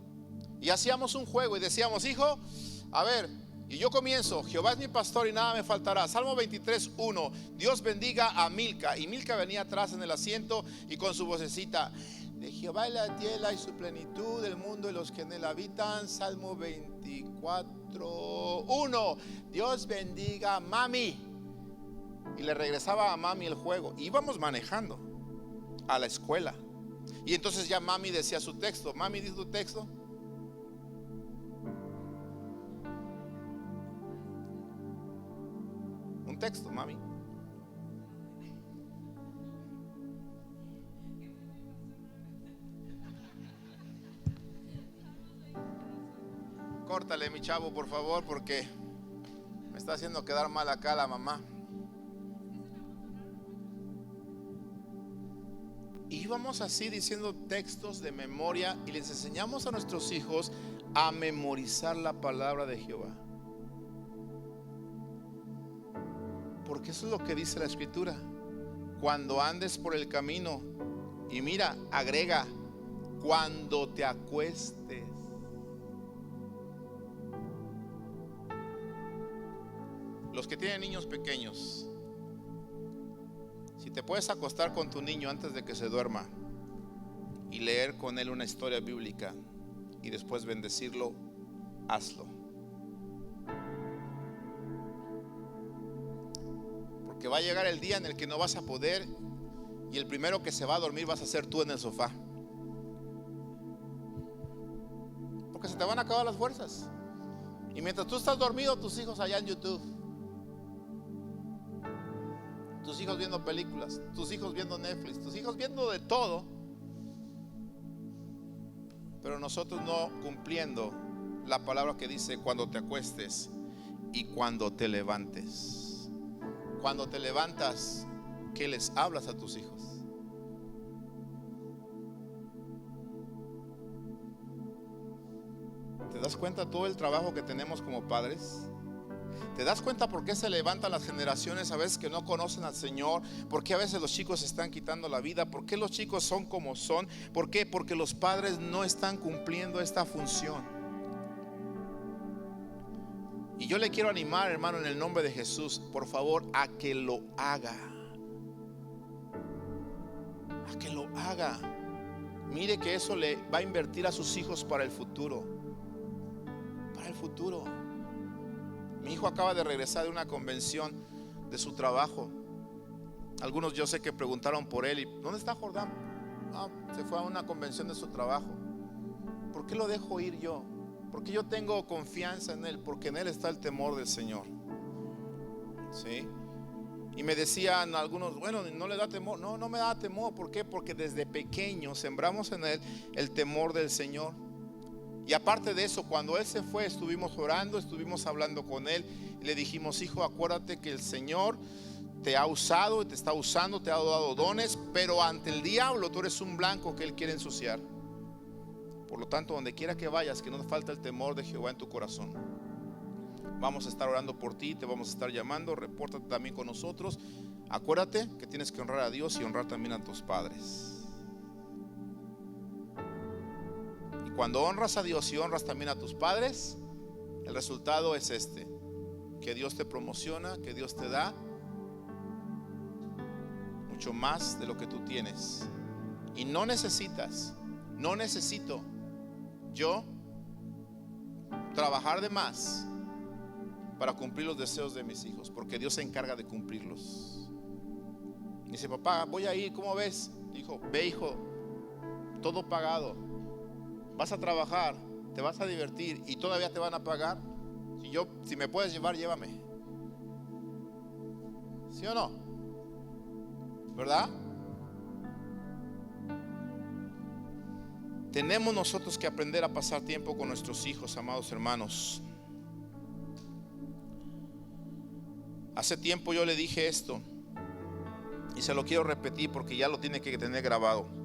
Y hacíamos un juego y decíamos, hijo, a ver, y yo comienzo, Jehová es mi pastor y nada me faltará. Salmo 23:1, Dios bendiga a Milka. Y Milka venía atrás en el asiento y con su vocecita, de Jehová es la tierra y su plenitud, el mundo y los que en él habitan. Salmo 24:1, Dios bendiga a mami. Y le regresaba a mami el juego. Íbamos manejando a la escuela. Y entonces ya mami decía su texto. Mami, dice tu texto. Un texto, mami. Córtale, mi chavo, por favor, porque me está haciendo quedar mal acá la mamá. Y íbamos así diciendo textos de memoria y les enseñamos a nuestros hijos a memorizar la palabra de Jehová. Porque eso es lo que dice la Escritura. Cuando andes por el camino, y mira, agrega, cuando te acuestes. Los que tienen niños pequeños, si te puedes acostar con tu niño antes de que se duerma y leer con él una historia bíblica y después bendecirlo, hazlo. Porque va a llegar el día en el que no vas a poder y el primero que se va a dormir vas a ser tú en el sofá. Porque se te van a acabar las fuerzas. Y mientras tú estás dormido, tus hijos allá en YouTube. tus hijos viendo películas, tus hijos viendo Netflix, tus hijos viendo de todo, pero nosotros no cumpliendo la palabra que dice cuando te acuestes y cuando te levantes. Cuando te levantas, ¿qué les hablas a tus hijos? ¿Te das cuenta todo el trabajo que tenemos como padres? ¿Te das cuenta por qué se levantan las generaciones a veces que no conocen al Señor? ¿Por qué a veces los chicos se están quitando la vida? ¿Por qué los chicos son como son? ¿Por qué? Porque los padres no están cumpliendo esta función. Y yo le quiero animar, hermano, en el nombre de Jesús, por favor, a que lo haga. A que lo haga. Mire que eso le va a invertir a sus hijos para el futuro. Para el futuro. Mi hijo acaba de regresar de una convención de su trabajo. Algunos yo sé que preguntaron por él. ¿Dónde está Jordán? Se fue a una convención de su trabajo. ¿Por qué lo dejo ir yo? Porque yo tengo confianza en él, porque en él está el temor del Señor. ¿Sí? Y me decían algunos, bueno, no le da temor. No, no me da temor. ¿Por qué? Porque desde pequeño sembramos en él el temor del Señor. Y aparte de eso, cuando él se fue, estuvimos orando, estuvimos hablando con él y le dijimos: hijo, acuérdate que el Señor te ha usado, te está usando, te ha dado dones, pero ante el diablo tú eres un blanco que él quiere ensuciar. Por lo tanto, donde quiera que vayas, que no falta el temor de Jehová en tu corazón. Vamos a estar orando por ti, te vamos a estar llamando, repórtate también con nosotros. Acuérdate que tienes que honrar a Dios y honrar también a tus padres. Cuando honras a Dios y honras también a tus padres, el resultado es este: que Dios te promociona, que Dios te da mucho más de lo que tú tienes. Y no necesito yo trabajar de más para cumplir los deseos de mis hijos, porque Dios se encarga de cumplirlos. Dice: papá, voy a ir, ¿cómo ves? Dijo: ve, hijo, todo pagado. Vas a trabajar, te vas a divertir y todavía te van a pagar. Si me puedes llevar, llévame. ¿Sí o no? ¿Verdad? Tenemos nosotros que aprender a pasar tiempo con nuestros hijos, amados hermanos. Hace tiempo yo le dije esto y se lo quiero repetir porque ya lo tiene que tener grabado.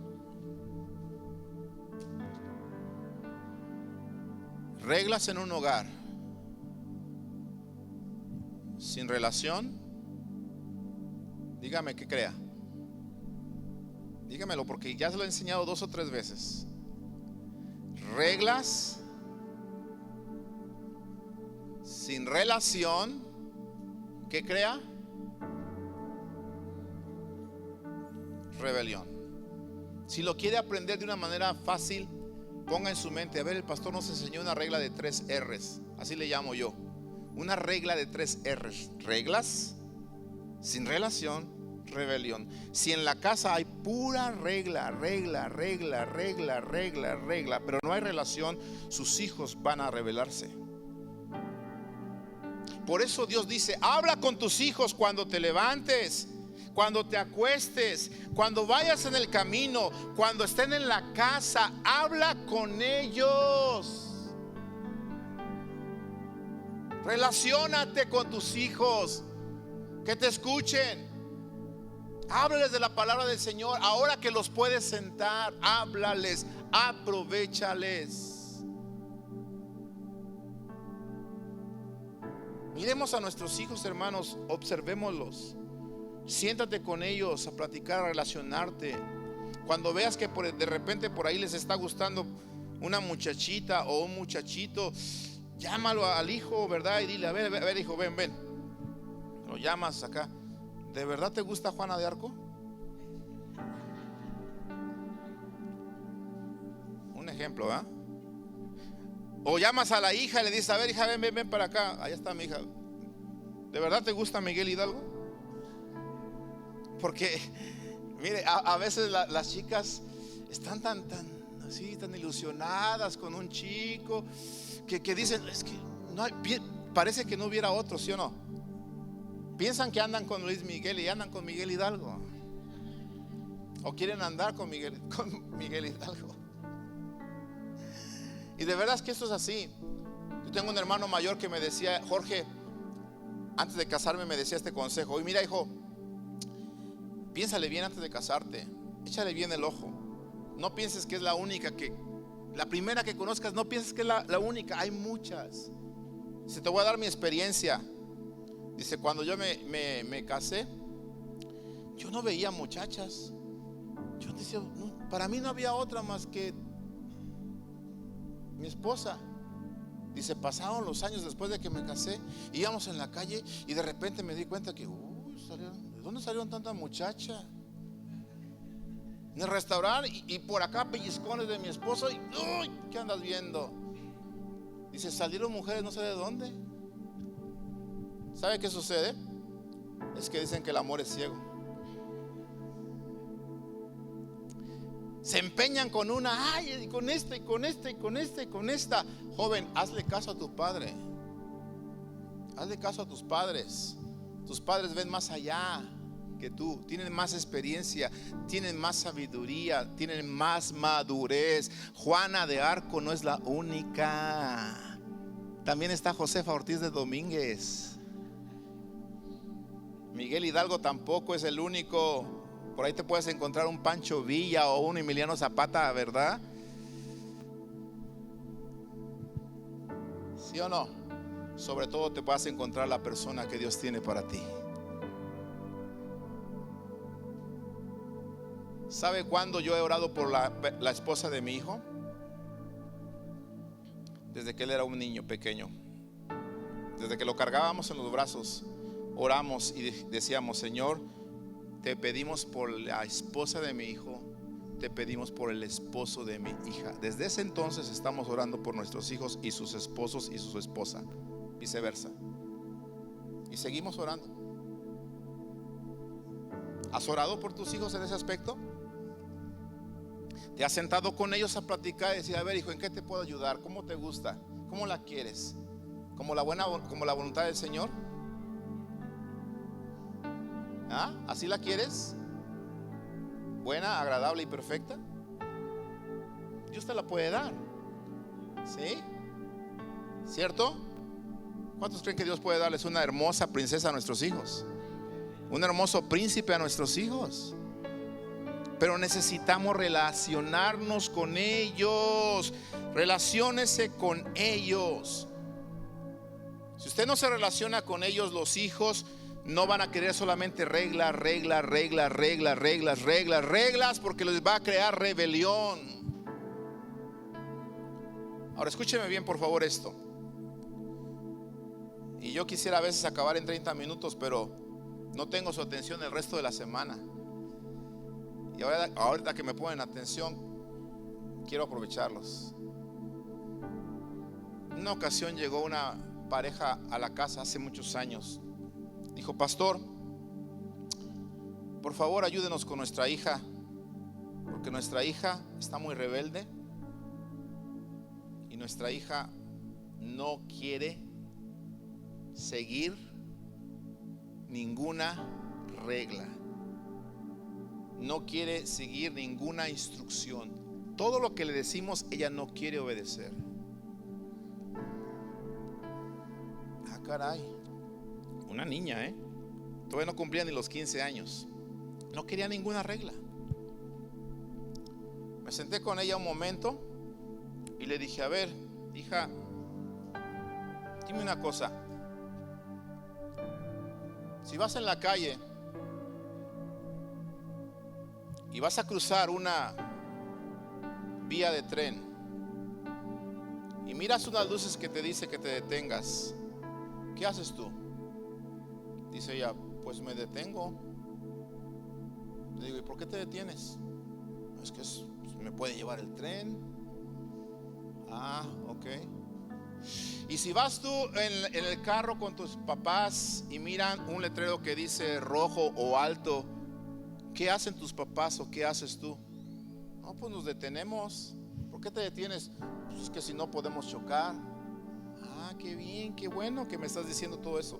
Reglas en un hogar sin relación, dígame que crea. Dígamelo porque ya se lo he enseñado 2 o 3 veces. Reglas sin relación, ¿qué crea? Rebelión. Si lo quiere aprender de una manera fácil, ponga en su mente: a ver, el pastor nos enseñó una regla de 3 R's, así le llamo yo. Una regla de 3 R's. Reglas, sin relación, rebelión. Si en la casa hay pura regla, pero no hay relación, sus hijos van a rebelarse. Por eso Dios dice: habla con tus hijos cuando te levantes, cuando te acuestes, cuando vayas en el camino, cuando estén en la casa, habla con ellos. Relaciónate con tus hijos, que te escuchen. Háblales de la palabra del Señor. Ahora que los puedes sentar, háblales, aprovéchales. Miremos a nuestros hijos, hermanos, observémoslos. Siéntate con ellos a platicar, a relacionarte. Cuando veas que de repente por ahí les está gustando una muchachita o un muchachito, llámalo al hijo, ¿verdad? Y dile: a ver, hijo, ven. Lo llamas acá: ¿de verdad te gusta Juana de Arco? Un ejemplo, ¿ah? O llamas a la hija y le dices: a ver, hija, ven para acá. Allá está mi hija. ¿De verdad te gusta Miguel Hidalgo? Porque, mire, a veces las chicas están tan ilusionadas con un chico que dicen: es que no hay, parece que no hubiera otro, ¿sí o no? Piensan que andan con Luis Miguel y andan con Miguel Hidalgo. O quieren andar con Miguel Hidalgo. Y de verdad es que esto es así. Yo tengo un hermano mayor que me decía, Jorge, antes de casarme me decía este consejo: y mira, hijo, piénsale bien antes de casarte, échale bien el ojo. No pienses que es la única la primera que conozcas, no pienses que es la única, hay muchas. Dice, te voy a dar mi experiencia. Dice, cuando yo me casé, yo no veía muchachas. Yo decía, para mí no había otra más que mi esposa. Dice, pasaron los años después de que me casé, íbamos en la calle y de repente me di cuenta que, ¿de dónde salieron tantas muchachas? En el restaurante y por acá pellizcones de mi esposo. Y, uy, ¿qué andas viendo? Dice, salieron mujeres no sé de dónde. ¿Sabe qué sucede? Es que dicen que el amor es ciego. Se empeñan con una, ay, y con esta, y con esta, y con esta, y con esta. Joven, hazle caso a tu padre. Hazle caso a tus padres. Tus padres ven más allá que tú, tienen más experiencia, tienen más sabiduría, tienen más madurez. Juana de Arco no es la única. También está Josefa Ortiz de Domínguez. Miguel Hidalgo tampoco es el único. Por ahí te puedes encontrar un Pancho Villa o un Emiliano Zapata, ¿verdad? ¿Sí o no? Sobre todo te vas a encontrar la persona que Dios tiene para ti. ¿Sabe cuándo yo he orado por la esposa de mi hijo? Desde que él era un niño pequeño. Desde que lo cargábamos en los brazos, oramos y decíamos, Señor, te pedimos por la esposa de mi hijo, te pedimos por el esposo de mi hija. Desde ese entonces estamos orando por nuestros hijos y sus esposos y su esposa, viceversa. Y seguimos orando. ¿Has orado por tus hijos en ese aspecto? ¿Te has sentado con ellos a platicar y decir, a ver, hijo, ¿en qué te puedo ayudar? ¿Cómo te gusta? ¿Cómo la quieres? ¿Como la voluntad del Señor? ¿Ah? ¿Así la quieres? ¿Buena, agradable y perfecta? Dios te la puede dar. ¿Sí? ¿Cierto? ¿Cuántos creen que Dios puede darles una hermosa princesa a nuestros hijos? Un hermoso príncipe a nuestros hijos. Pero necesitamos relacionarnos con ellos. Relaciónese con ellos. Si usted no se relaciona con ellos, los hijos no van a querer solamente reglas, porque les va a crear rebelión. Ahora escúcheme bien, por favor, esto. Y yo quisiera a veces acabar en 30 minutos, pero no tengo su atención el resto de la semana. Y ahorita que me ponen atención, quiero aprovecharlos. En una ocasión llegó una pareja a la casa hace muchos años. Dijo, pastor, por favor ayúdenos con nuestra hija, porque nuestra hija está muy rebelde y nuestra hija no quiere seguir ninguna regla, no quiere seguir ninguna instrucción. Todo lo que le decimos, ella no quiere obedecer. Ah, caray. Una niña, todavía no cumplía ni los 15 años. No quería ninguna regla. Me senté con ella un momento y le dije, a ver, hija, dime una cosa. Si vas en la calle y vas a cruzar una vía de tren y miras unas luces que te dice que te detengas, ¿qué haces tú? Dice ella, pues me detengo. Le digo, ¿y por qué te detienes? Es que me puede llevar el tren. Ah, ok. Y si vas tú en el carro con tus papás y miran un letrero que dice rojo o alto, ¿qué hacen tus papás o qué haces tú? No, pues nos detenemos. ¿Por qué te detienes? Pues es que si no podemos chocar. Ah, qué bien, qué bueno que me estás diciendo todo eso.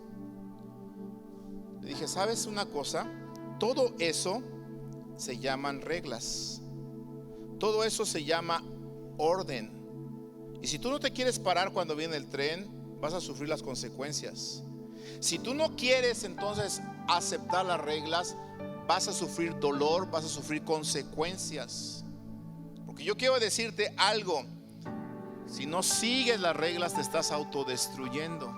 Le dije, ¿sabes una cosa? Todo eso se llaman reglas. Todo eso se llama orden. Y si tú no te quieres parar cuando viene el tren, vas a sufrir las consecuencias. Si tú no quieres entonces aceptar las reglas, vas a sufrir dolor, vas a sufrir consecuencias. Porque yo quiero decirte algo: si no sigues las reglas, te estás autodestruyendo.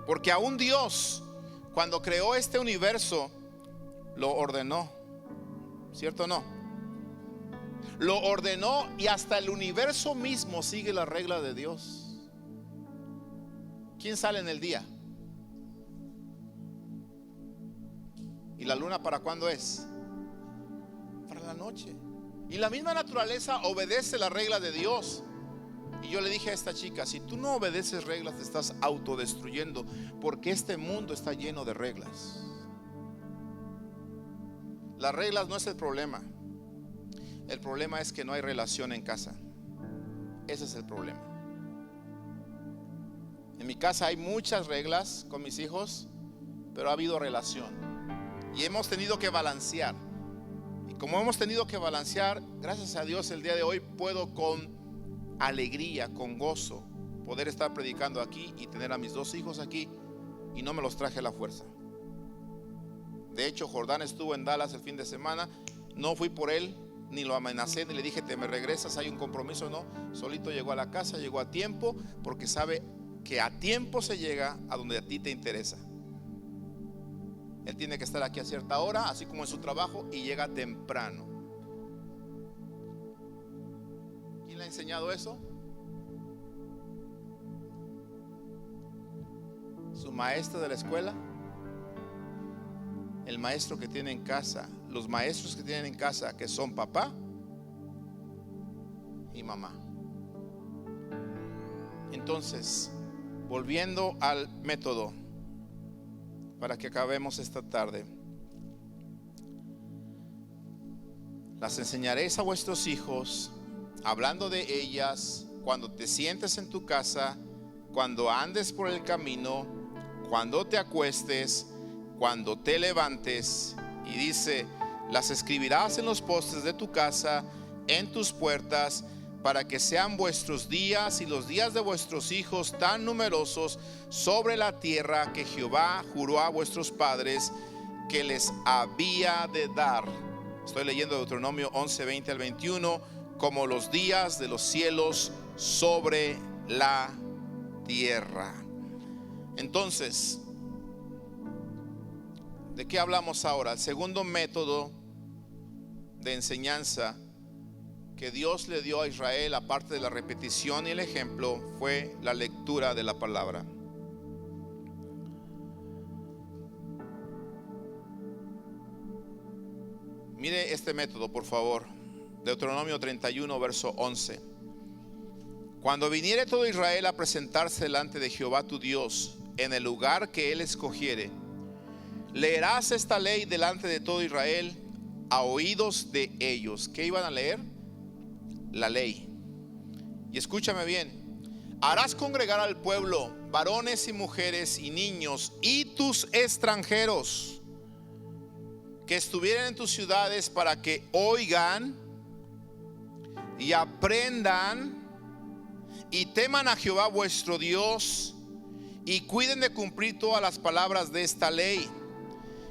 Porque aún Dios, cuando creó este universo, lo ordenó, ¿cierto o no? Lo ordenó, y hasta el universo mismo sigue las reglas de Dios. ¿Quién sale en el día? ¿Y la luna para cuándo es? Para la noche. Y la misma naturaleza obedece las reglas de Dios. Y yo le dije a esta chica, si tú no obedeces reglas, te estás autodestruyendo, porque este mundo está lleno de reglas. Las reglas no es el problema. El problema es que no hay relación en casa. Ese es el problema. En mi casa hay muchas reglas con mis hijos, pero ha habido relación. Y hemos tenido que balancear. Y como hemos tenido que balancear, gracias a Dios el día de hoy puedo con alegría, con gozo, poder estar predicando aquí y tener a mis dos hijos aquí, y no me los traje a la fuerza. De hecho, Jordán estuvo en Dallas el fin de semana. No fui por él, ni lo amenacé, ni le dije te me regresas, hay un compromiso. No, solito llegó a la casa, llegó a tiempo, porque sabe que a tiempo se llega a donde a ti te interesa. Él tiene que estar aquí a cierta hora, así como en su trabajo, y llega temprano. ¿Quién le ha enseñado eso? ¿Su maestro de la escuela? El maestro que tiene en casa, los maestros que tienen en casa, que son papá y mamá. Entonces, volviendo al método, para que acabemos esta tarde, las enseñaréis a vuestros hijos, hablando de ellas, cuando te sientes en tu casa, cuando andes por el camino, cuando te acuestes, cuando te levantes. Y dice, las escribirás en los postes de tu casa, en tus puertas, para que sean vuestros días y los días de vuestros hijos tan numerosos sobre la tierra que Jehová juró a vuestros padres que les había de dar. Estoy leyendo Deuteronomio 11, 20 al 21. Como los días de los cielos sobre la tierra. Entonces, ¿de qué hablamos ahora? El segundo método de enseñanza que Dios le dio a Israel, aparte de la repetición y el ejemplo, fue la lectura de la palabra. Mire este método, por favor. Deuteronomio 31, verso 11. Cuando viniere todo Israel a presentarse delante de Jehová tu Dios en el lugar que él escogiere, leerás esta ley delante de todo Israel a oídos de ellos. ¿Qué iban a leer? La ley. Y escúchame bien: harás congregar al pueblo, varones y mujeres y niños y tus extranjeros que estuvieran en tus ciudades, para que oigan y aprendan y teman a Jehová vuestro Dios, y cuiden de cumplir todas las palabras de esta ley.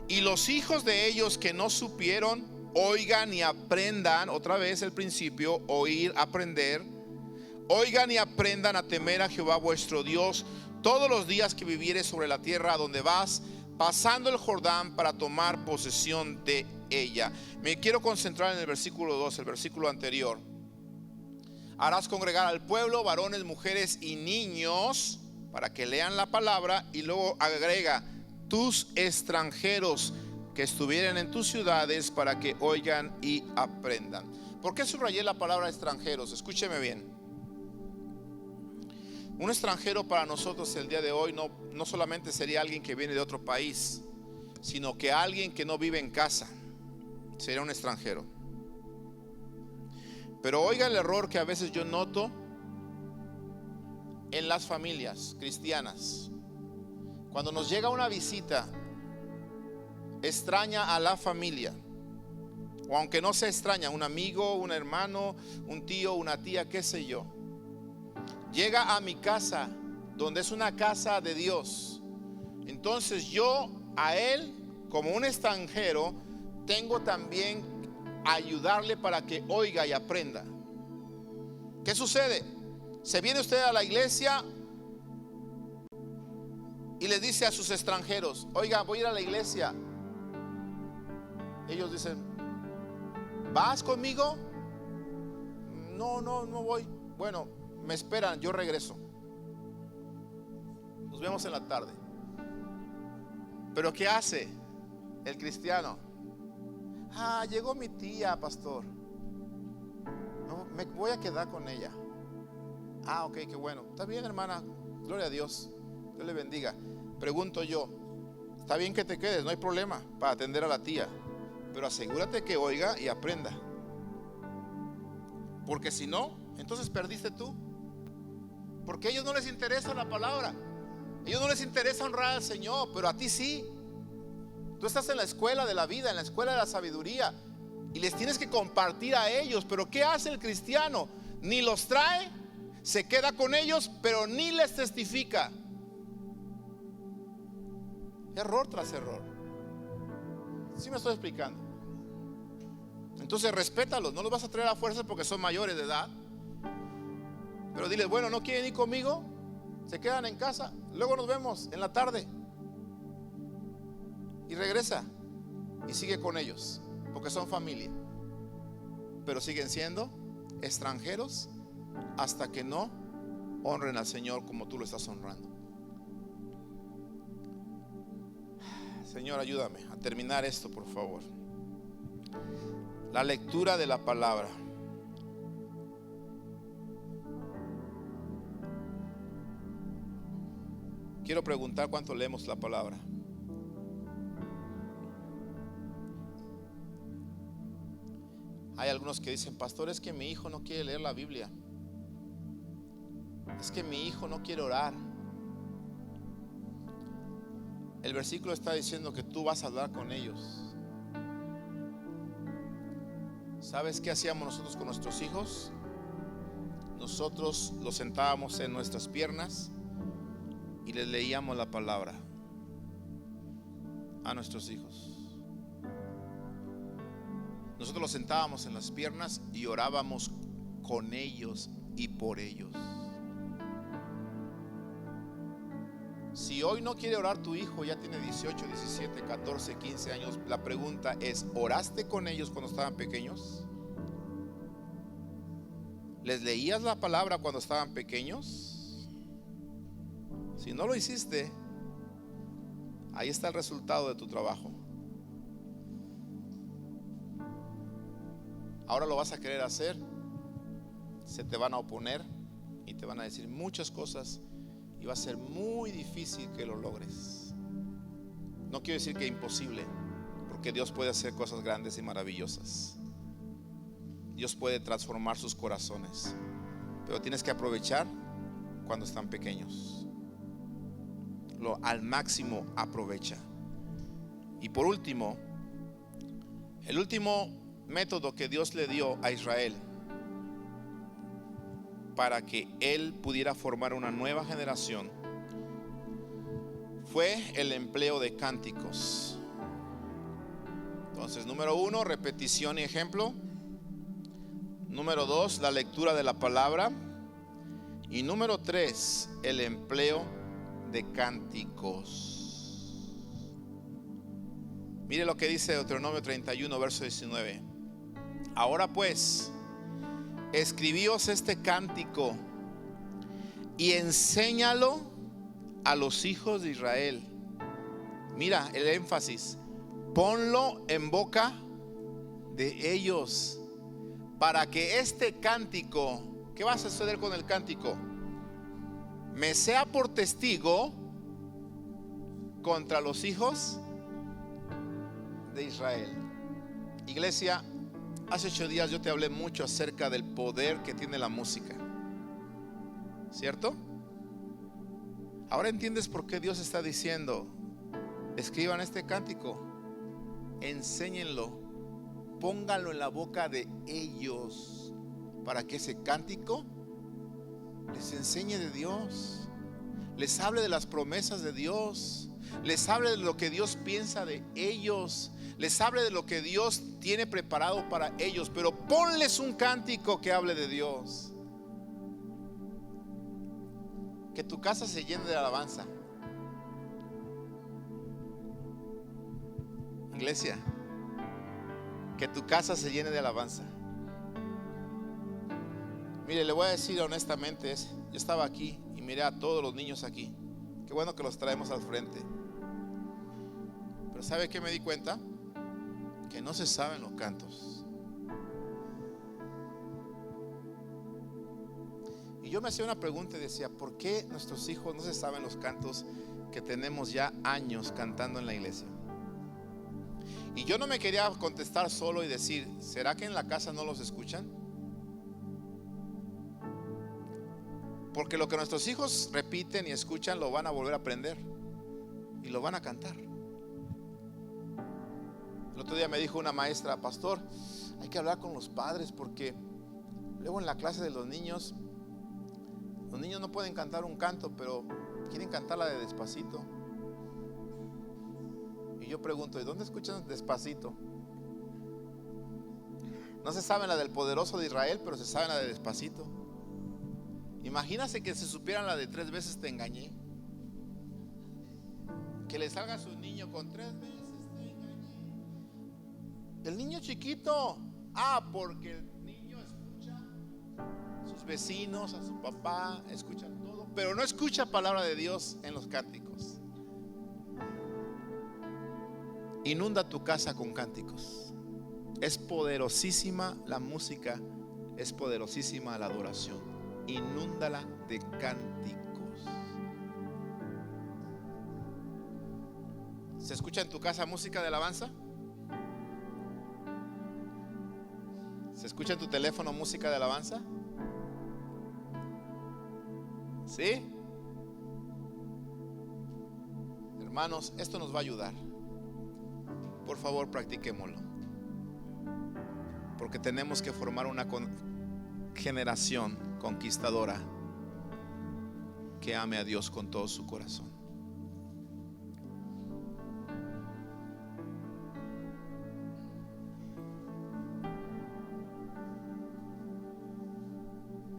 Y los hijos de ellos que no supieron, oigan y aprendan. Otra vez el principio: oír, aprender. Oigan y aprendan a temer a Jehová vuestro Dios todos los días que vivieres sobre la tierra a donde vas, pasando el Jordán para tomar posesión de ella. Me quiero concentrar en el versículo 2, el versículo anterior. Harás congregar al pueblo, varones, mujeres y niños, para que lean la palabra. Y luego agrega: tus extranjeros que estuvieran en tus ciudades, para que oigan y aprendan. ¿Por qué subrayé la palabra extranjeros? Escúcheme bien. Un extranjero para nosotros el día de hoy no solamente sería alguien que viene de otro país, sino que alguien que no vive en casa sería un extranjero. Pero oiga el error que a veces yo noto en las familias cristianas. Cuando nos llega una visita extraña a la familia, o aunque no se extraña, un amigo, un hermano, un tío, una tía, qué sé yo, llega a mi casa, donde es una casa de Dios, entonces yo a él, como un extranjero, tengo también ayudarle para que oiga y aprenda. ¿Qué sucede? Se viene usted a la iglesia y les dice a sus extranjeros: oiga, voy a ir a la iglesia. Ellos dicen: ¿vas conmigo? No voy. Bueno, me esperan, yo regreso. Nos vemos en la tarde. Pero ¿qué hace el cristiano? Llegó mi tía, pastor. No, me voy a quedar con ella. Ok, qué bueno. Está bien, hermana. Gloria a Dios. Dios le bendiga. Pregunto yo: está bien que te quedes, no hay problema, para atender a la tía, pero asegúrate que oiga y aprenda, porque si no, entonces perdiste tú. Porque a ellos no les interesa la palabra, a ellos no les interesa honrar al Señor, pero a ti sí. Tú estás en la escuela de la vida, en la escuela de la sabiduría, y les tienes que compartir a ellos. Pero ¿qué hace el cristiano? Ni los trae, se queda con ellos, pero ni les testifica. Error tras error. ¿Sí me estoy explicando? Entonces respétalos, no los vas a traer a fuerza porque son mayores de edad, pero diles: bueno, ¿no quieren ir conmigo? Se quedan en casa, luego nos vemos en la tarde. Y regresa y sigue con ellos, porque son familia, pero siguen siendo extranjeros hasta que no honren al Señor como tú lo estás honrando. Señor, ayúdame a terminar esto, por favor. La lectura de la palabra. Quiero preguntar: ¿cuánto leemos la palabra? Hay algunos que dicen: pastor, es que mi hijo no quiere leer la Biblia, es que mi hijo no quiere orar. El versículo está diciendo que tú vas a hablar con ellos. ¿Sabes qué hacíamos nosotros con nuestros hijos? Nosotros los sentábamos en nuestras piernas y les leíamos la palabra a nuestros hijos. Nosotros los sentábamos en las piernas y orábamos con ellos y por ellos. Si hoy no quiere orar tu hijo, ya tiene 18, 17, 14, 15 años, la pregunta es: ¿oraste con ellos cuando estaban pequeños? ¿Les leías la palabra cuando estaban pequeños? Si no lo hiciste, ahí está el resultado de tu trabajo. Ahora lo vas a querer hacer, se te van a oponer y te van a decir muchas cosas y va a ser muy difícil que lo logres. No quiero decir que es imposible, porque Dios puede hacer cosas grandes y maravillosas. Dios puede transformar sus corazones, pero tienes que aprovechar cuando están pequeños. Al máximo aprovecha. Y por último, el último método que Dios le dio a Israel para que él pudiera formar una nueva generación fue el empleo de cánticos. Entonces, número 1, repetición y ejemplo. Número 2, la lectura de la palabra. Y número 3, el empleo de cánticos. Mire lo que dice Deuteronomio 31, verso 19. Ahora pues, escribíos este cántico y enséñalo a los hijos de Israel. Mira el énfasis: ponlo en boca de ellos, para que este cántico, ¿qué va a suceder con el cántico? Me sea por testigo contra los hijos de Israel. Iglesia, hace 8 días yo te hablé mucho acerca del poder que tiene la música, ¿cierto? Ahora entiendes por qué Dios está diciendo: escriban este cántico enséñenlo, pónganlo en la boca de ellos, para que ese cántico les enseñe de Dios, les hable de las promesas de Dios, les hable de lo que Dios piensa de ellos, les hable de lo que Dios tiene preparado para ellos. Pero ponles un cántico que hable de Dios. Que tu casa se llene de alabanza. Iglesia, que tu casa se llene de alabanza. Mire, le voy a decir honestamente, yo estaba aquí y miré a todos los niños aquí. Qué bueno que los traemos al frente. Pero ¿sabe qué me di cuenta? Que no se saben los cantos. Y yo me hacía una pregunta y decía, ¿por qué nuestros hijos no se saben los cantos que tenemos ya años cantando en la iglesia? Y yo no me quería contestar solo y decir, ¿será que en la casa no los escuchan? Porque lo que nuestros hijos repiten y escuchan lo van a volver a aprender y lo van a cantar. El otro día me dijo una maestra, pastor, hay que hablar con los padres porque luego en la clase de los niños no pueden cantar un canto, pero quieren cantar la de Despacito. Y yo pregunto, ¿y dónde escuchan Despacito? No se saben la del Poderoso de Israel, pero se saben la de Despacito. Imagínase que se supieran la de 3 veces te engañé. Que le salga a su niño con 3 veces te engañé. El niño chiquito. Porque el niño escucha a sus vecinos, a su papá, escucha todo, pero no escucha palabra de Dios en los cánticos. Inunda tu casa con cánticos. Es poderosísima la música, es poderosísima la adoración. Inúndala de cánticos. ¿Se escucha en tu casa música de alabanza? ¿Se escucha en tu teléfono música de alabanza? ¿Sí? Hermanos, esto nos va a ayudar. Por favor, practiquémoslo. Porque tenemos que formar una generación conquistadora que ame a Dios con todo su corazón.